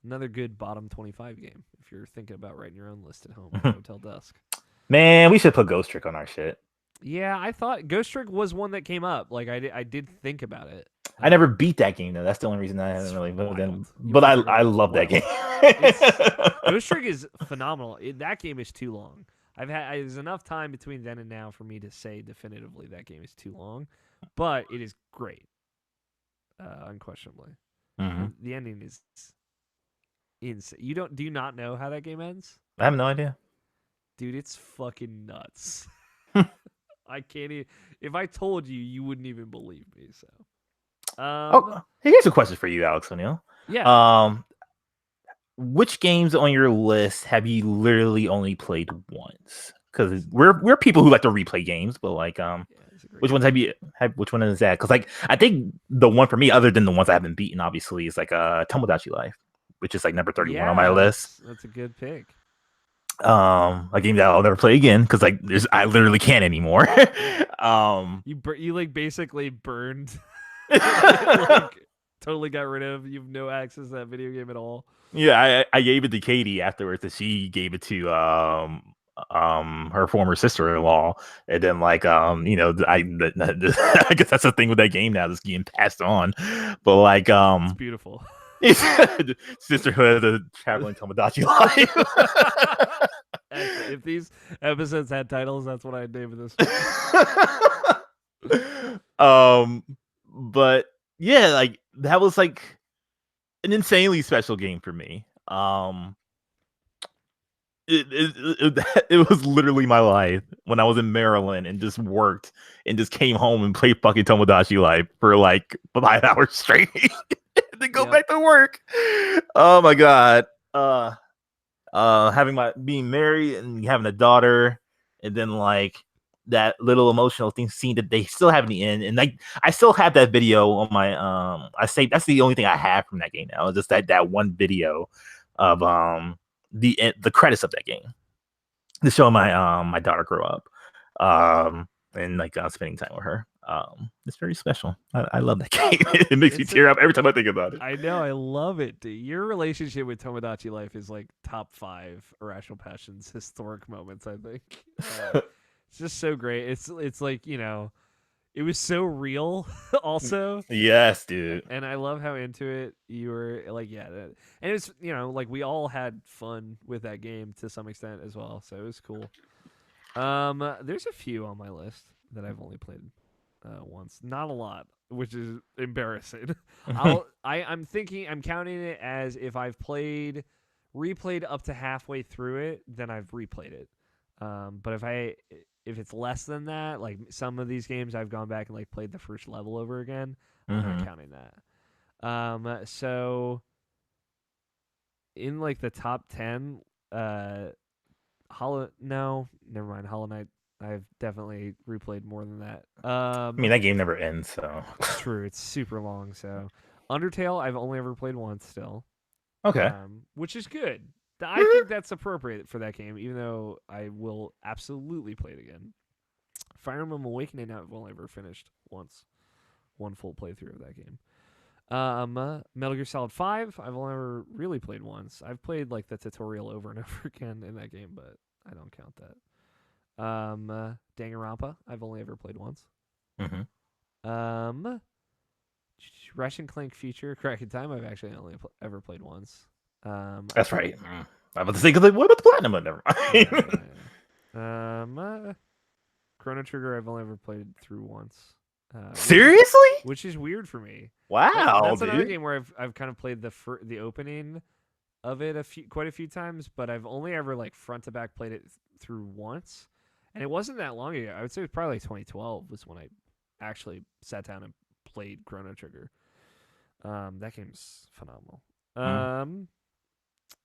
Another good bottom 25 game if you're thinking about writing your own list at home. Hotel Dusk. man, we should put Ghost Trick on our shit. Yeah, I thought Ghost Trick was one that came up. Like I did think about it. I never beat that game though. That's the only reason I haven't really moved in. Wild. But I love that game. Ghost Trick is phenomenal. That game is too long. There's enough time between then and now for me to say definitively that game is too long, but it is great, unquestionably. Mm-hmm. And the ending is insane. Do you not know how that game ends? I have no idea, dude. It's fucking nuts. I can't even. If I told you, you wouldn't even believe me. So, here's a question for you, Alex O'Neill. Yeah. Which games on your list have you literally only played once? Because we're people who like to replay games, but like which ones which one is that? Because like I think the one for me, other than the ones I haven't beaten, obviously, is like Tomodachi Life, which is like number 31 on my list. That's a good pick. A game that I'll never play again because like I literally can't anymore. You like basically burned, like, totally got rid of. You have no access to that video game at all. Yeah, I gave it to Katie afterwards, and she gave it to her former sister-in-law, and then like I I guess that's the thing with that game now, that's getting passed on. But like it's beautiful. Sisterhood of the Traveling Tomodachi Life. If these episodes had titles, that's what I'd name this. But yeah, like that was like an insanely special game for me. Um, it was literally my life when I was in Maryland and just worked and just came home and played fucking Tomodachi Life for like 5 hours straight, and then go Yep. back to work. Oh my god. Having my being married and having a daughter, and then like that little emotional thing scene that they still have in the end, and like I still have that video on my I say that's the only thing I have from that game now, just that one video of the credits of that game to show my daughter grow up, and like spending time with her. It's very special. I love that game. It makes me tear up every time I think about it. I know, I love it. Dude. Your relationship with Tomodachi Life is like top 5 Irrational Passions historic moments. I think it's just so great. It's like it was so real. Also, yes, dude. And I love how into it you were. Like, yeah, and it's like we all had fun with that game to some extent as well. So it was cool. There's a few on my list that I've only played once. Not a lot, which is embarrassing. I'm counting it as if I've replayed up to halfway through it, then I've replayed it. But if it's less than that, like some of these games I've gone back and like played the first level over again, I'm not counting that. So in like the top 10, Hollow Knight I've definitely replayed more than that. I mean, that game never ends, so True, it's super long. So Undertale I've only ever played once still. okay. Which is good. I think that's appropriate for that game, even though I will absolutely play it again. Fire Emblem Awakening I've only ever finished once. One full playthrough of that game. Metal Gear Solid 5 I've only ever really played once. I've played like the tutorial over and over again in that game, but I don't count that. Danganronpa I've only ever played once. Ratchet and Clank Future Crack in Time I've actually only ever played once. That's right. I'm about to say, what about the platinum? But never mind. Chrono Trigger I've only ever played through once. Seriously? Which is weird for me. Wow, that's dude. another game where I've kind of played the opening of it quite a few times, but I've only ever like front to back played it through once, and it wasn't that long ago. I would say it was probably like 2012 was when I actually sat down and played Chrono Trigger. That game's phenomenal.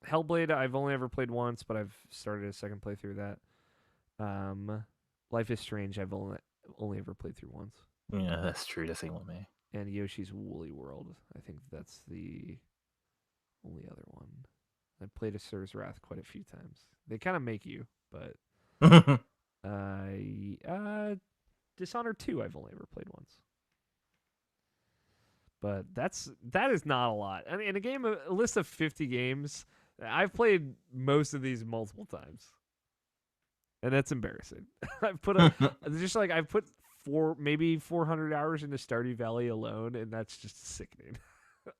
Hellblade I've only ever played once, but I've started a second playthrough of that. Life is Strange I've only ever played through once. Yeah, that's true. That's the one, man. And Yoshi's Woolly World. I think that's the only other one. I played Asura's Wrath quite a few times. They kind of make you, but Dishonored 2 I've only ever played once. But that is not a lot. I mean, in a list of 50 games, I've played most of these multiple times. And that's embarrassing. I've put I've put maybe 400 hours into Stardew Valley alone, and that's just sickening.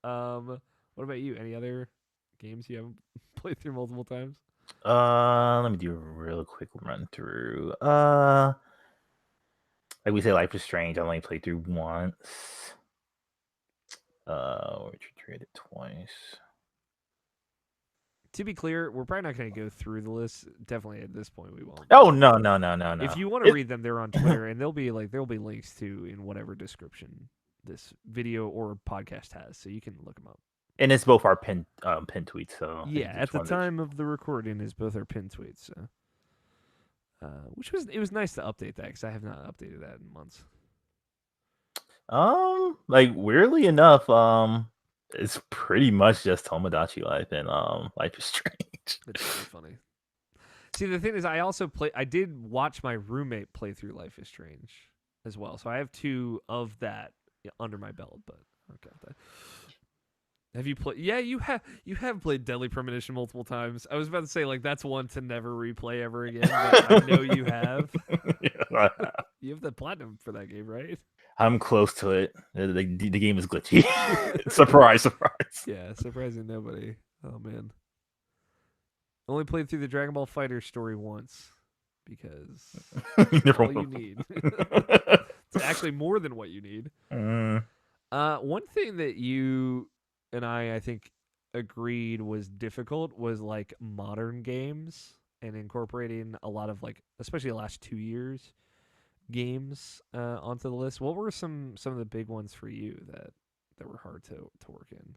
What about you? Any other games you haven't played through multiple times? Let me do a real quick run through. Like we say, Life is Strange. I only played through once. Richard traded twice. To be clear, we're probably not going to go through the list. Definitely at this point, we won't. Oh no. If you want to read them, they're on Twitter, and there'll be links to in whatever description this video or podcast has, so you can look them up. And it's both our pinned tweets. So yeah, at the time of the recording, is both our pinned tweets. So, it was nice to update that because I have not updated that in months. Like weirdly enough, it's pretty much just Tomodachi Life and Life is Strange. It's really funny. See, the thing is, I did watch my roommate play through Life is Strange as well, so I have 2 of that under my belt. But I don't count that. Have you played? Yeah, you have played Deadly Premonition multiple times. I was about to say like that's one to never replay ever again, but I know you have. Yeah. You have the platinum for that game, right? I'm close to it. The game is glitchy. Surprise. Yeah, surprising nobody. Oh man. Only played through the Dragon Ball Fighter story once because all you need. It's actually more than what you need. One thing that you and I think agreed was difficult was like modern games and incorporating a lot of like, especially the last 2 years, games onto the list. What were some of the big ones for you that were hard to work in?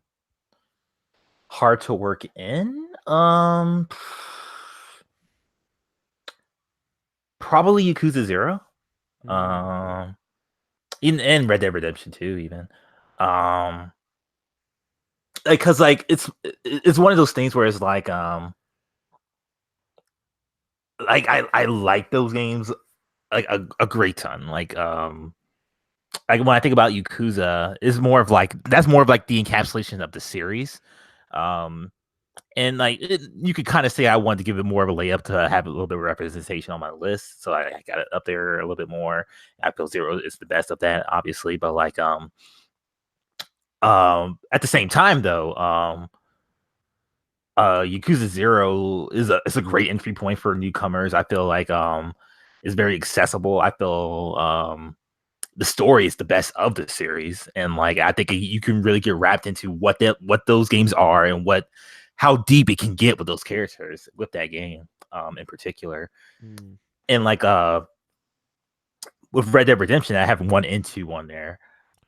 Hard to work in. Probably Yakuza 0. Mm. And Red Dead Redemption 2 even. Um like cuz like it's one of those things where it's like I like those games like a great ton. Like when I think about Yakuza, is more of like that's more of like the encapsulation of the series. Um and like you could kind of say I wanted to give it more of a layup to have a little bit of representation on my list, so I got it up there a little bit more. I feel 0 is the best of that, obviously, but like at the same time though, Yakuza 0 is a great entry point for newcomers. I feel like it's very accessible. I feel the story is the best of the series, and like I think you can really get wrapped into what those games are and what how deep it can get with those characters with that game in particular. Mm. And like with Red Dead Redemption, I have 1 and 2 on there.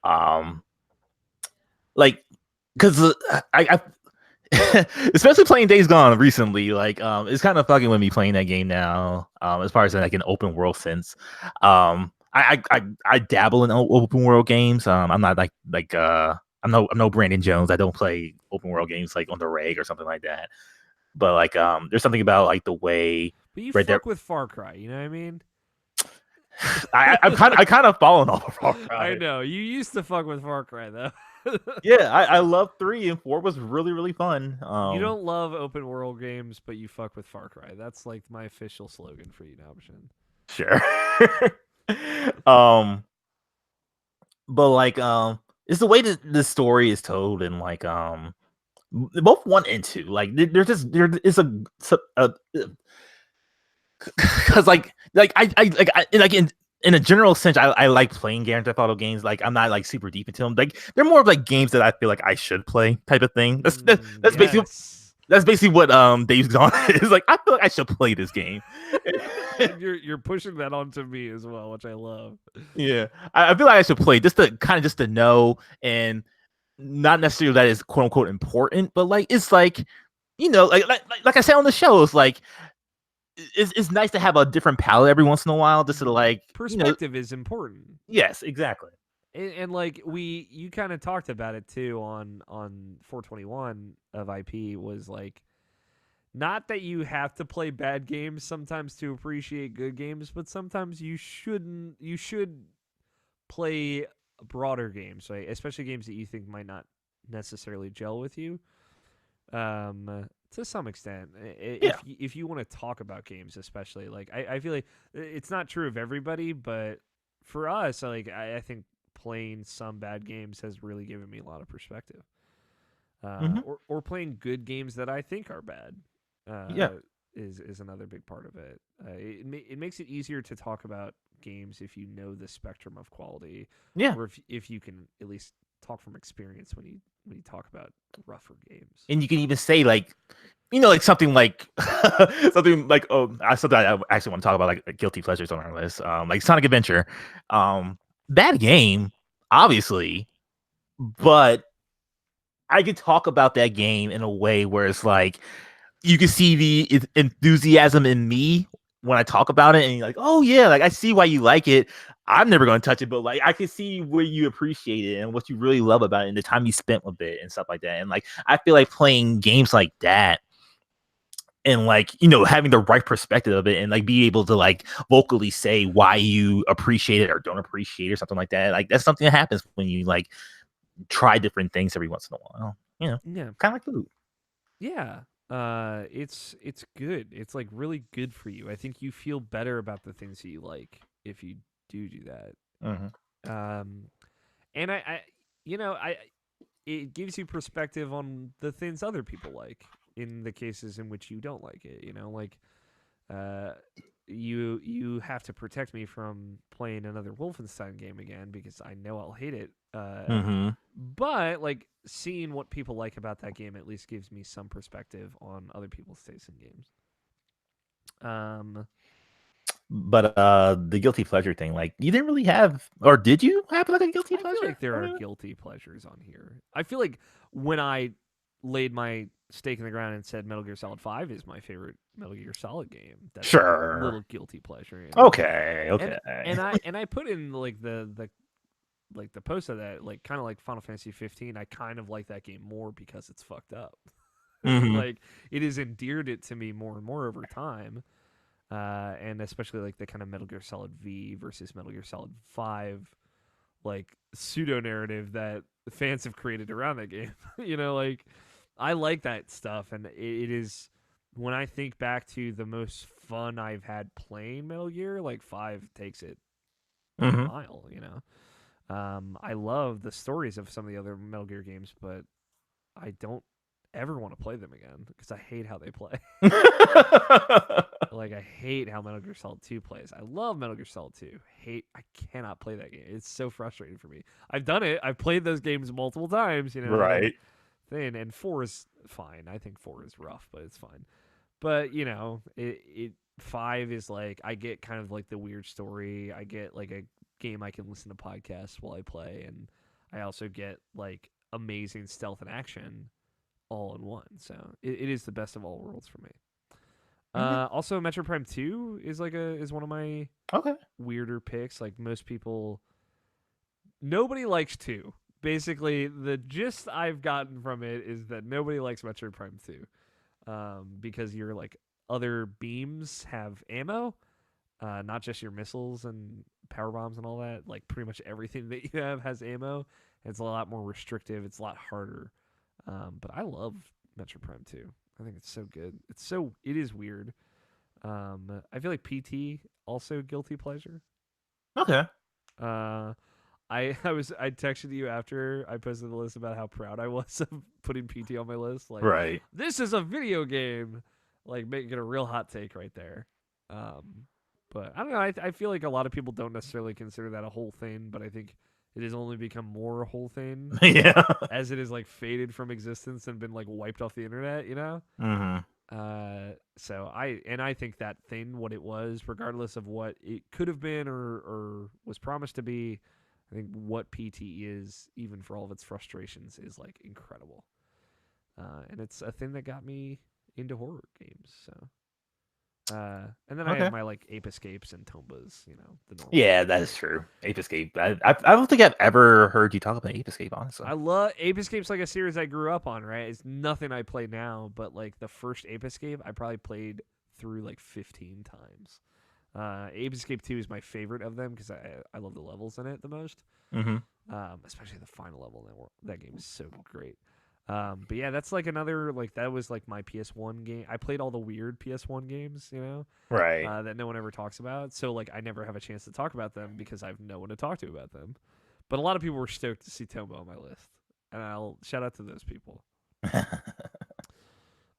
Um like because I especially playing Days Gone recently, like it's kind of fucking with me playing that game now. As far as like an open world sense, I dabble in open world games. I'm not I'm no Brandon Jones. I don't play open world games like on the reg or something like that. But like there's something about like the way But you Red Dead. fuck with Far Cry, you know what I mean? I kind of fallen off of Far I Cry. know. You used to fuck with Far Cry though. Yeah, I love 3 and 4 was really really fun. You don't love open world games, but you fuck with Far Cry. That's like my official slogan for you, Nabeshin. Sure. um but like it's the way that the story is told, and like both 1 and 2 like there's just there is a because like in a general sense, I like playing Grand Theft Auto games. Like I'm not like super deep into them. Like they're more of like games that I feel like I should play type of thing. That's basically Yes. what Dave's Gone is. Like I feel like I should play this game. And you're pushing that onto me as well, which I love. Yeah, I feel like I should play just to kind of just to know, and not necessarily that is quote unquote important, but like it's like like I said on the show, it's like it's nice to have a different palette every once in a while, just to like Perspective is important. yes, exactly. And like you kind of talked about it too on 421 of IP was like not that you have to play bad games sometimes to appreciate good games, but sometimes you should play broader games, right? Especially games that you think might not necessarily gel with you. To some extent, Yeah. if you want to talk about games, especially like I feel like it's not true of everybody, but for us, like I think playing some bad games has really given me a lot of perspective. Hmm. Or playing good games that I think are bad Yeah. is another big part of it. It makes it easier to talk about games if you know the spectrum of quality, Yeah. or if you can at least talk from experience when you talk about rougher games. And you can even say like like something like something like I something I actually want to talk about, like guilty pleasures on our list. Like Sonic Adventure. Bad game, obviously, but I could talk about that game in a way where it's like you can see the enthusiasm in me when I talk about it, and you're like, oh yeah, like I see why you like it. I'm never going to touch it, but like I can see where you appreciate it and what you really love about it and the time you spent with it and stuff like that. And like I feel like playing games like that and like having the right perspective of it and like be able to like vocally say why you appreciate it or don't appreciate it or something like that. Like that's something that happens when you like try different things every once in a while. Yeah, Kind of like food. yeah. It's good. It's like really good for you. I think you feel better about the things that you like if you do that. Hmm. Um, and I it gives you perspective on the things other people like in the cases in which you don't like it. Like uh, you have to protect me from playing another Wolfenstein game again because I know I'll hate it. Mm-hmm. But like seeing what people like about that game at least gives me some perspective on other people's tastes in games. But the guilty pleasure thing, like you didn't really have, or did you have like a guilty I pleasure? feel like there are guilty pleasures on here. I feel like when I laid my stake in the ground and said Metal Gear Solid 5 is my favorite Metal Gear Solid game, that's a Sure. little guilty pleasure. You know? Okay. And I put in like the post of that, like kind of like Final Fantasy 15. I kind of like that game more because it's fucked up. Mm-hmm. Like it has endeared it to me more and more over time. And especially like the kind of Metal Gear Solid V versus Metal Gear Solid 5 like pseudo narrative that fans have created around that game. You know, like I like that stuff, and it is when I think back to the most fun I've had playing Metal Gear, like 5 takes it a Mm-hmm. mile. You know, I love the stories of some of the other Metal Gear games, but I don't ever want to play them again because I hate how they play. Like I hate how Metal Gear Solid 2 plays. I love Metal Gear Solid 2. I cannot play that game. It's so frustrating for me. I've done it. I've played those games multiple times, you know. Right. And 4 is fine. I think 4 is rough, but it's fine. But, you know, it 5 is like I get kind of like the weird story. I get like a game I can listen to podcasts while I play, and I also get like amazing stealth and action all in one. So it is the best of all worlds for me. Also, Metro Prime 2 is one of my weirder picks. Like most people, nobody likes 2. Basically, the gist I've gotten from it is that nobody likes Metro Prime 2 because your like other beams have ammo, not just your missiles and power bombs and all that. Like pretty much everything that you have has ammo. It's a lot more restrictive. It's a lot harder. But I love Metro Prime 2. I think it's so good. It is weird. I feel like PT also guilty pleasure. Okay. I texted you after I posted the list about how proud I was of putting PT on my list. Like, Right. This is a video game. Like making it a real hot take right there. But I don't know. I feel like a lot of people don't necessarily consider that a whole thing, but I think it has only become more a whole thing. Yeah. As it is like faded from existence and been like wiped off the internet, you know? Mm-hmm. So I think that thing, what it was, regardless of what it could have been or was promised to be, I think what PT is, even for all of its frustrations, is like incredible. And it's a thing that got me into horror games. So. And then I have my like Ape Escapes and Tombas, you know, the normal. Yeah, that is true. Ape Escape. I don't think I've ever heard you talk about Ape Escape, honestly. I love Ape Escape's like a series I grew up on, right? It's nothing I play now, but like the first Ape Escape, I probably played through like 15 times. Ape Escape 2 is my favorite of them because I love the levels in it the most. Mm-hmm. Especially the final level. That game is so great. But yeah, that's like another, like that was like my PS1 game. I played all the weird PS1 games, you know, right? That no one ever talks about. So like I never have a chance to talk about them because I have no one to talk to about them. But a lot of people were stoked to see Tombo on my list, and I'll shout out to those people.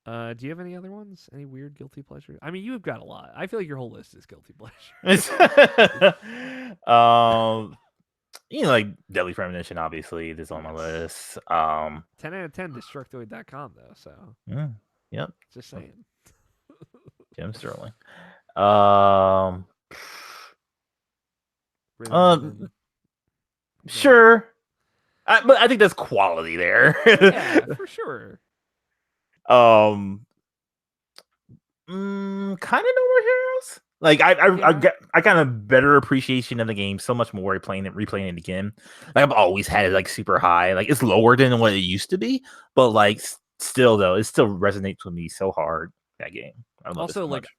Do you have any other ones? Any weird guilty pleasures? I mean, you've got a lot. I feel like your whole list is guilty pleasures. You know, like Deadly Premonition, obviously, is on my list. 10 out of 10 Destructoid.com, though, so. Yep. Just saying. Jim Sterling. Sure. But I think there's quality there. Yeah, for sure. Kind of No More Heroes. Like I kind of better appreciation of the game so much more replaying it again. Like I've always had it like super high. Like it's lower than what it used to be, but like still though, it still resonates with me so hard. That game. I love also, it so like much.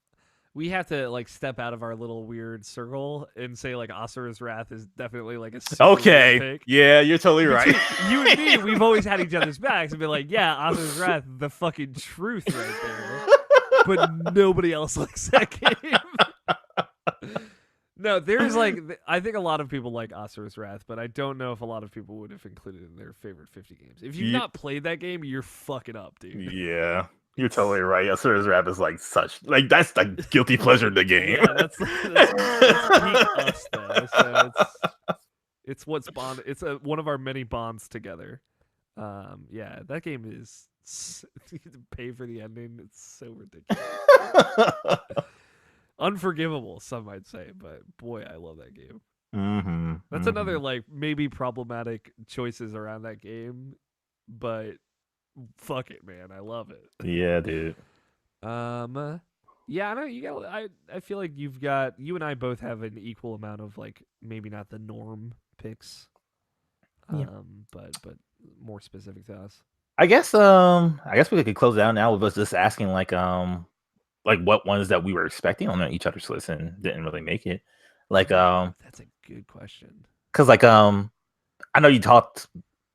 we have to like step out of our little weird circle and say like Asura's Wrath is definitely like a super weird pick. Yeah, you're totally right. You and me, we've always had each other's backs and been like, yeah, Asura's Wrath, the fucking truth right there. But nobody else likes that game. No, there's like, I think a lot of people like Asura's Wrath, but I don't know if a lot of people would have included it in their favorite 50 games. If you've not played that game, you're fucking up, dude. Yeah, you're totally right. Asura's Wrath is like that's the guilty pleasure of the game. Yeah, that's peak us though. So It's what's bond. It's one of our many bonds together. Yeah, that game is pay for the ending. It's so ridiculous, unforgivable. Some might say, but boy, I love that game. Mm-hmm. That's Mm-hmm. another like maybe problematic choices around that game, but fuck it, man, I love it. Yeah, dude. Yeah, I know you got. I feel like you and I both have an equal amount of like maybe not the norm picks, Yeah. but more specific to us. I guess we could close it out now with us just asking like what ones that we were expecting on each other's list and didn't really make it. Like That's a good question. cuz I know you talked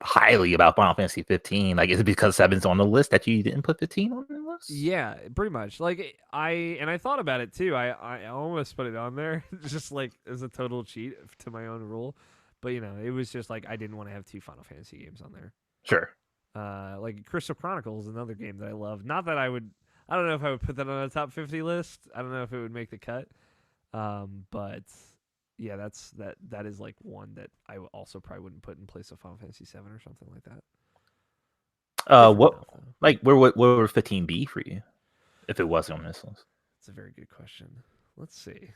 highly about Final Fantasy 15. Like is it because 7's on the list that you didn't put 15 on the list? Yeah, pretty much. Like I thought about it too. I almost put it on there just like as a total cheat to my own rule, but it was just like I didn't want to have two Final Fantasy games on there. Sure. Like Crystal Chronicles, another game that I love. Not that I would. I don't know if I would put that on a top 50 list. I don't know if it would make the cut. But yeah, that is like one that I also probably wouldn't put in place of Final Fantasy 7 or something like that. Different What enough though. like where would 15 be for you if it wasn't on this list? It's a very good question. Let's see.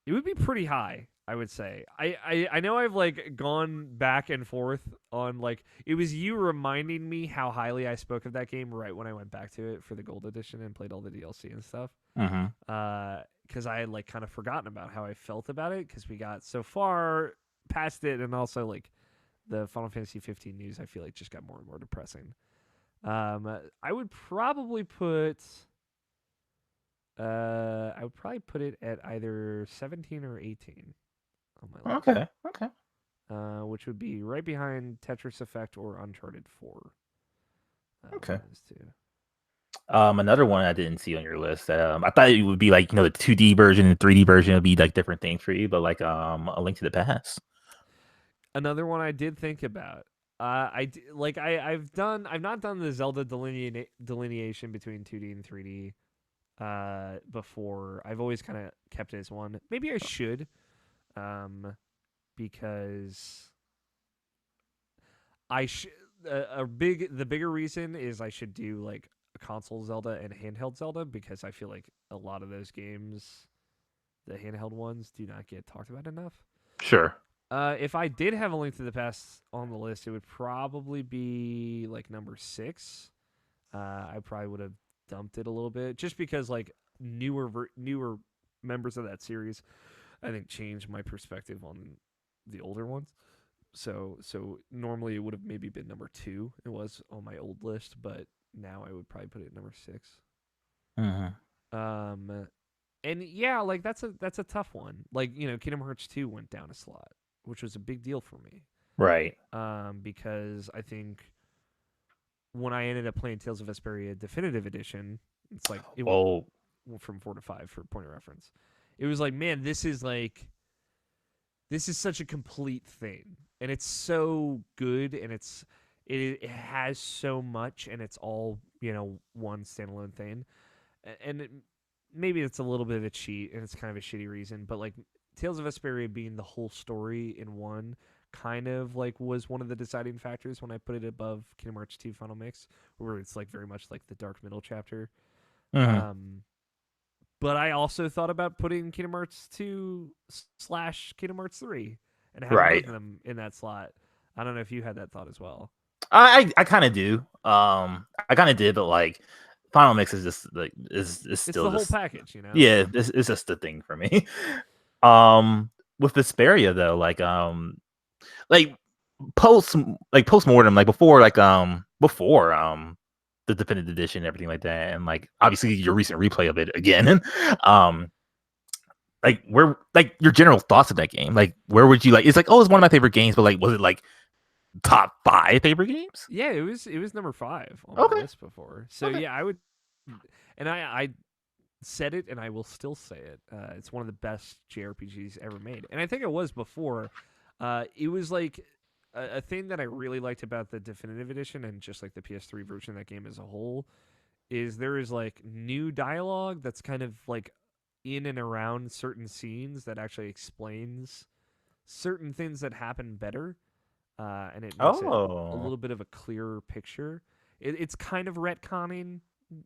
It would be pretty high, I would say. I know I've like gone back and forth on like it was you reminding me how highly I spoke of that game right when I went back to it for the gold edition and played all the DLC and stuff. Mhm. Because I had like kind of forgotten about how I felt about it because we got so far past it, and also like the Final Fantasy 15 news I feel like just got more and more depressing. I would probably put I would probably put it at either 17 or 18 on my list. Okay. Okay. Which would be right behind Tetris Effect or Uncharted 4. One Okay. of those two. Another one I didn't see on your list. I thought it would be like the 2D version and 3D version would be like different things for you, but like A Link to the Past. Another one I did think about. I've not done the Zelda delineation between 2D and 3D before. I've always kind of kept it as one. Maybe I should, because I should. The bigger reason is I should do like a console Zelda and handheld Zelda because I feel like a lot of those games, the handheld ones, do not get talked about enough. Sure. If I did have A Link to the Past on the list, it would probably be like number 6. I probably would have dumped it a little bit just because like newer members of that series, I think, changed my perspective on the older ones. So normally it would have maybe been number 2. It was on my old list, but now I would probably put it at number 6. Mhm. Um, and yeah, like that's a tough one. Like Kingdom Hearts 2 went down a slot, which was a big deal for me. Right. Because I think when I ended up playing Tales of Vesperia Definitive Edition, it's like it went Oh, from 4 to 5 for point of reference. It was like, man, this is such a complete thing, and it's so good, and it has so much, and it's all one standalone thing, and maybe it's a little bit of a cheat, and it's kind of a shitty reason, but like Tales of Vesperia being the whole story in one kind of like was one of the deciding factors when I put it above Kingdom Hearts 2 Final Mix, where it's like very much like the dark middle chapter. mhm. Um, but I also thought about putting Kingdom Hearts 2 slash Kingdom Hearts 3 and having both Right. of them in that slot. I don't know if you had that thought as well. I kind of do. I kind of did, but like Final Mix is just like is It's still the whole just package, you know? yeah. This is just the thing for me. With Vesperia though, like post post mortem, like before the definitive edition and everything like that, and like obviously your recent replay of it again. um, like where like your general thoughts of that game, like where would you like? It's like it's one of my favorite games, but like was it like top 5 favorite games? Yeah, it was number 5 on my Okay, list before. So okay, yeah, I would, and I said it, and I will still say it. It's one of the best JRPGs ever made, and I think it was before. It was like a thing that I really liked about the definitive edition and just like the PS3 version of that game as a whole is there is like new dialogue that's kind of like in and around certain scenes that actually explains certain things that happen better, and it makes it a Oh. little bit of a clearer picture. It's kind of retconning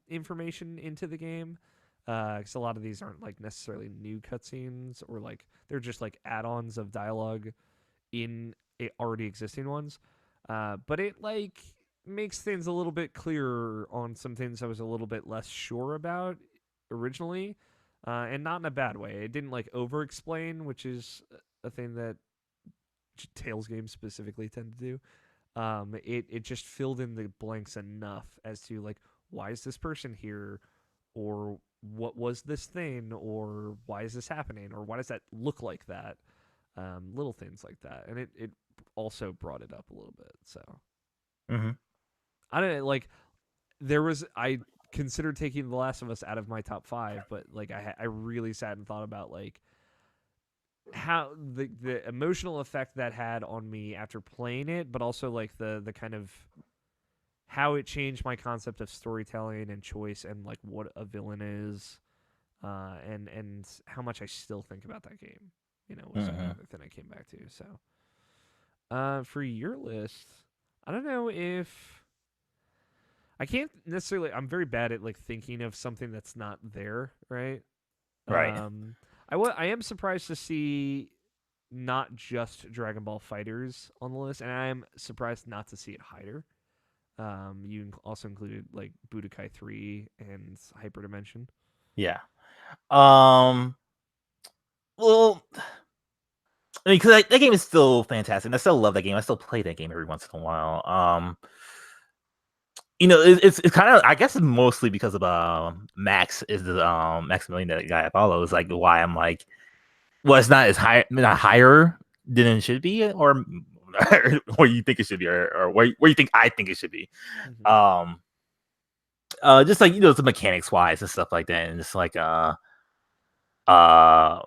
information into the game, because a lot of these aren't like necessarily new cutscenes, or like they're just like add-ons of dialogue in already existing ones. But it like makes things a little bit clearer on some things I was a little bit less sure about originally, and not in a bad way. It didn't like over-explain, which is a thing that Tales games specifically tend to do. It just filled in the blanks enough as to like, why is this person here, or what was this thing, or why is this happening, or why does that look like that, little things like that, and it also brought it up a little bit. So Hmm. I don't like, there was, I considered taking The Last of Us out of my top 5, but like I really sat and thought about like how the emotional effect that had on me after playing it, but also like the kind of how it changed my concept of storytelling and choice, and like what a villain is, and how much I still think about that game. Was Hmm. another thing I came back to. So, for your list, I don't know if I can't necessarily. I'm very bad at like thinking of something that's not there, right? Right. Um, I am surprised to see not just Dragon Ball Fighters on the list, and I am surprised not to see it higher. You also included like Budokai 3 and Hyperdimension. Yeah. Um. Well, I mean, because that game is still fantastic. And I still love that game. I still play that game every once in a while. It's kind of, I guess it's mostly because of Max is the Maximilian, that guy Apollo, is like why I'm like, well, it's not as high, not higher than it should be, or or you think it should be, or where you think I think it should be. Mm-hmm. Um, just like the mechanics wise and stuff like that, and uh,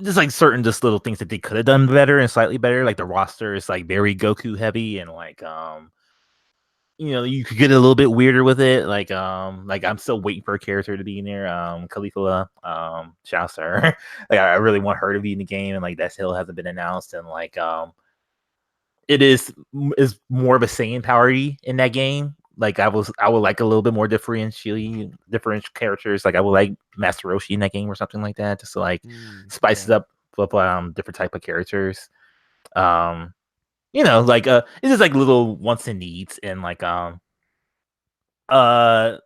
just like certain just little things that they could have done better and slightly better. Like the roster is like very Goku heavy, and like you could get a little bit weirder with it. Like I'm still waiting for a character to be in there. Khalifa, Chaucer. Like I really want her to be in the game, and like that still hasn't been announced. And like it is more of a Saiyan power in that game. Like I would like a little bit more differential characters. Like I would like Master Roshi in that game or something like that, just to like spice it Yeah. up with different type of characters. Um, it's just like little wants and needs, and like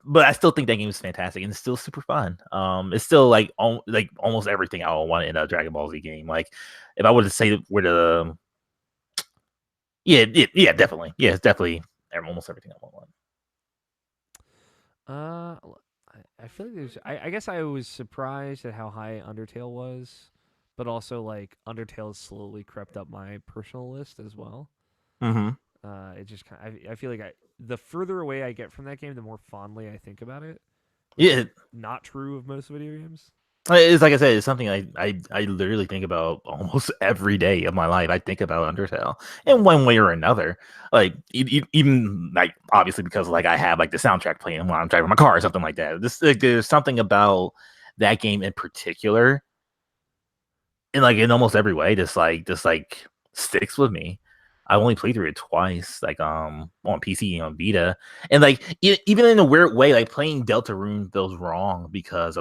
but I still think that game is fantastic and it's still super fun. It's still like like almost everything I would want in a Dragon Ball Z game. Like if I were to say where the yeah, definitely. Yeah, it's definitely almost everything I want. I feel like there's. I guess I was surprised at how high Undertale was, but also like Undertale has slowly crept up my personal list as well. Mm-hmm. It just kind. I feel like the further away I get from that game, the more fondly I think about it, which is Yeah, not true of most video games. it's like I said, it's something I literally think about almost every day of my life. I think about Undertale in one way or another. Like even like obviously because like I have like the soundtrack playing when I'm driving my car or something like that. This like, there's something about that game in particular, and like in almost every way, just like sticks with me. I only played through it twice, like on PC and on Vita, and like even in a weird way, like playing Deltarune feels wrong because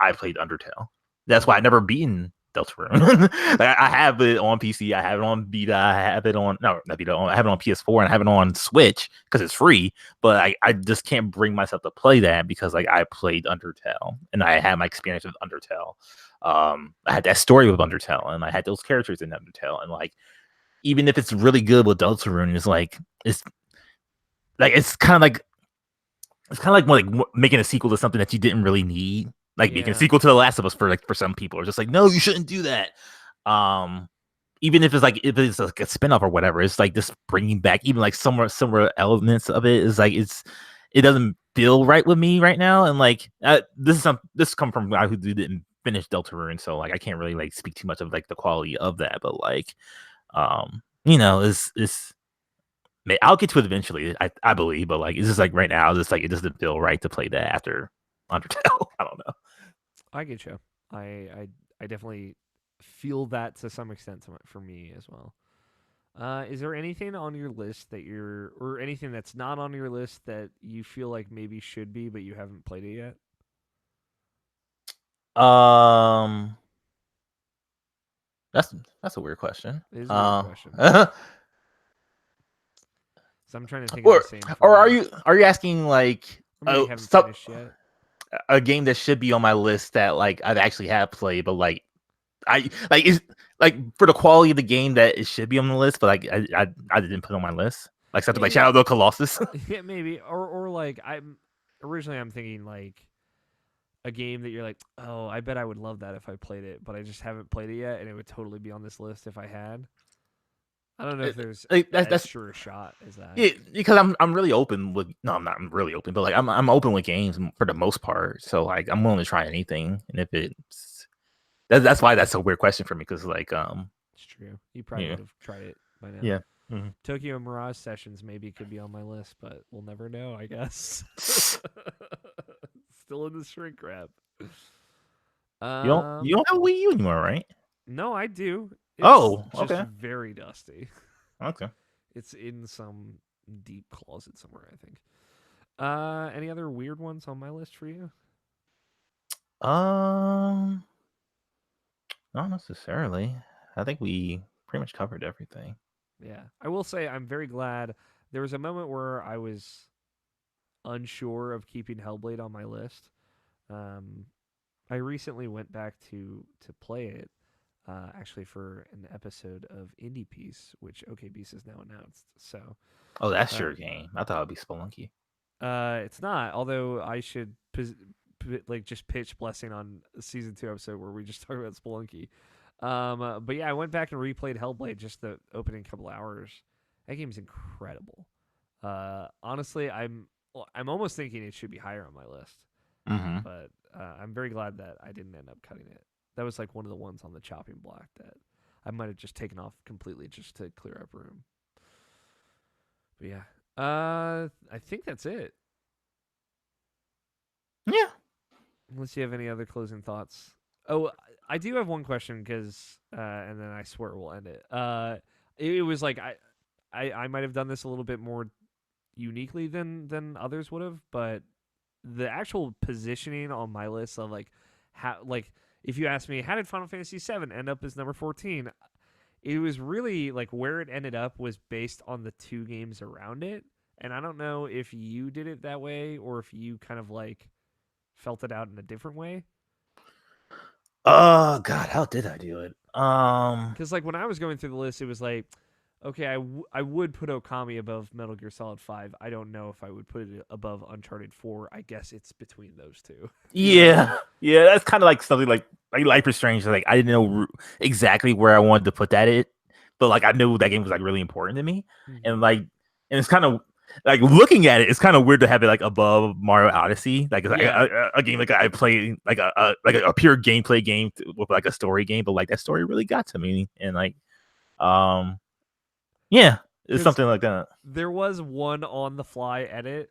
I played Undertale. That's why I Mm-hmm. never beaten Deltarune. Like I have it on PC, I have it on Vita, I have it on no, not Vita, I have it on PS4, and I have it on Switch because it's free. But I just can't bring myself to play that because like I played Undertale and I had my experience with Undertale. I had that story with Undertale, and I had those characters in Undertale, and like even if it's really good with Deltarune, it's kind of like making a sequel to something that you didn't really need, like making a Yeah. sequel to The Last of Us for some people are just like, no, you shouldn't do that. Um, Even if it's like a spinoff or whatever, it's like just bringing back even like similar elements of it is like it doesn't feel right with me right now, and like this come from a guy who didn't finish Deltarune, so like I can't really like speak too much of like the quality of that, but like is I'll get to it eventually, I believe, but like it's just like right now, it's just like it doesn't feel right to play that after Undertale. I don't know. I get you. I I definitely feel that to some extent for me as well. Is there anything on your list or anything that's not on your list that you feel like maybe should be, but you haven't played it yet? Um, that's a weird question. It is a weird question. So I'm trying to think of the or same for or me. are you asking like Or maybe haven't some finished yet. a game that should be on my list that like I've actually had played, but like I like is like for the quality of the game that it should be on the list, but like I didn't put on my list. Like something like Maybe, Shadow of the Colossus. yeah, maybe, or like I'm thinking like a game that you're like, oh, I bet I would love that if I played it, but I just haven't played it yet, and it would totally be on this list if I had. I don't know if there's Like, as that's sure a shot as that. it, because I'm really open with no, I'm not really open, but like I'm open with games for the most part. So like I'm willing to try anything, and if it's that's why that's a weird question for me because like It's true. You probably yeah would have tried it by now. yeah. Mm-hmm. Tokyo Mirage Sessions maybe could be on my list, but we'll never know, I guess. Still in the shrink wrap. You don't have a Wii U anymore, right? No, I do. It's Oh, just okay, very dusty. okay. It's in some deep closet somewhere, I think. Any other weird ones on my list for you? Um, not necessarily. I think we pretty much covered everything. Yeah. I will say I'm very glad there was a moment where I was unsure of keeping Hellblade on my list. Um, I recently went back to play it, actually for an episode of Indie Piece, which OK Beast has now announced. So, Oh, that's uh, your game. I thought it'd be Spelunky. it's not. Although I should like just pitch Blessing on season 2 episode where we just talk about Spelunky. But yeah, I went back and replayed Hellblade just the opening couple hours. That game's incredible. Honestly, I'm almost thinking it should be higher on my list, Mm-hmm. but I'm very glad that I didn't end up cutting it. That was like one of the ones on the chopping block that I might have just taken off completely just to clear up room. But yeah, I think that's it. Yeah. Unless you have any other closing thoughts. Oh, I do have one question because, and then I swear we'll end it. It was like I might have done this a little bit more uniquely than others would have, but the actual positioning on my list of like how like if you ask me how did Final Fantasy VII end up as number 14, it was really like where it ended up was based on the two games around it, and I don't know if you did it that way or if you kind of like felt it out in a different way. Oh God, how did I do it? Because like when I was going through the list, it was like, okay, I would put Okami above Metal Gear Solid 5. I don't know if I would put it above Uncharted 4. I guess it's between those two. You know? Yeah, yeah, that's kind of like something like Life is Strange. Like I didn't know exactly where I wanted to put that it, but like I knew that game was like really important to me, and Mm-hmm. like and it's kind of like looking at it, it's kind of weird to have it like above Mario Odyssey, like it's like Yeah, a game like I play like a pure gameplay game with like a story game, but like that story really got to me, and like um yeah, it's because something like that. there was one on the fly edit.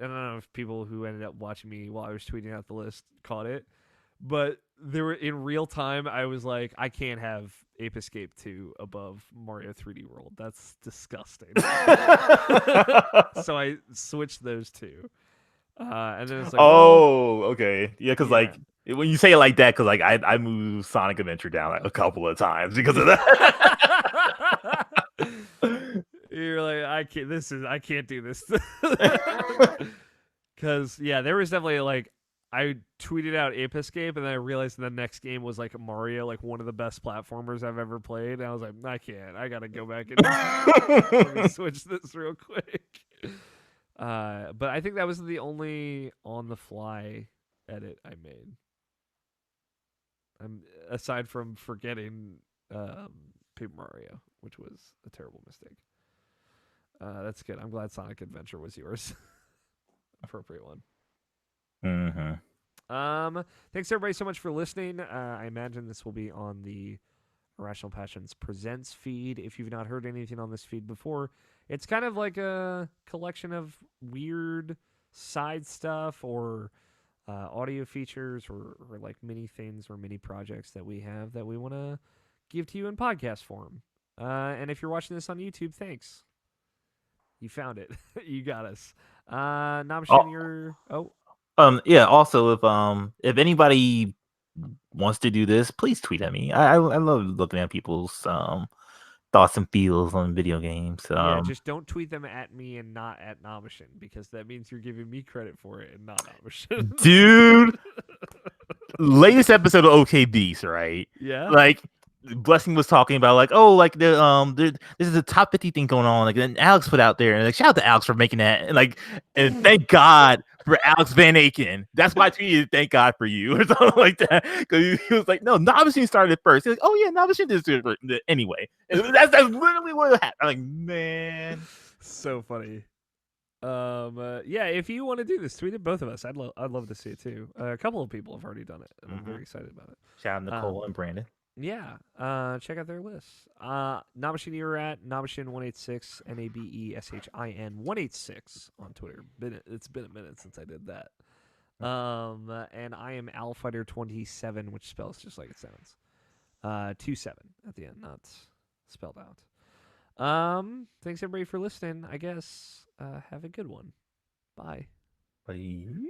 I don't know if people who ended up watching me while I was tweeting out the list caught it, but there were in real time. I was like, I can't have Ape Escape 2 above Mario 3D World. That's disgusting. So I switched those two, and then it's like, well, Oh, okay. Yeah, because yeah. like when you say it like that, because like I moved Sonic Adventure down like a couple of times because of that. You're like, I can't do this. Because yeah, there was definitely like I tweeted out Ape Escape, and then I realized the next game was like Mario, like one of the best platformers I've ever played. And I was like, I can't. I gotta go back and let me switch this real quick. But I think that was the only on the fly edit I made. I'm aside from forgetting Paper Mario, which was a terrible mistake. That's good. I'm glad Sonic Adventure was yours. Appropriate one. hmm Thanks everybody so much for listening. I imagine this will be on the Irrational Passions Presents feed. If you've not heard anything on this feed before, it's kind of like a collection of weird side stuff or audio features or like mini things or mini projects that we have that we want to give to you in podcast form. And if you're watching this on YouTube, thanks. You found it. You got us. Nabeshin, Oh, you're. Oh, yeah. Also, if anybody wants to do this, please tweet at me. I love looking at people's thoughts and feels on video games. yeah. Just don't tweet them at me and not at Nabeshin because that means you're giving me credit for it and not Nabeshin. Dude, latest episode of OK Beast, right? Yeah. Like Blessing was talking about like, oh, like this is a top 50 thing going on. Like then Alex put out there and like shout out to Alex for making that. And thank God for Alex Van Aken. That's why I tweeted thank God for you or something like that. Because he was like, no, Nabeshin started first. He's like, oh yeah, Nabeshin did it first. Anyway. And that's literally what happened. I'm like, man. So funny. Yeah, if you want to do this, tweet at both of us. I'd love to see it too. A couple of people have already done it, and I'm very excited about it. Shout out Nicole and Brandon. Yeah. Check out their lists. Nabeshin, you're at Nabeshin186, Nabeshin 186 on Twitter. It's been a minute since I did that. And I am Alfighter27, which spells just like it sounds. 27 at the end, not spelled out. Thanks everybody for listening. I guess. Have a good one. Bye. Bye.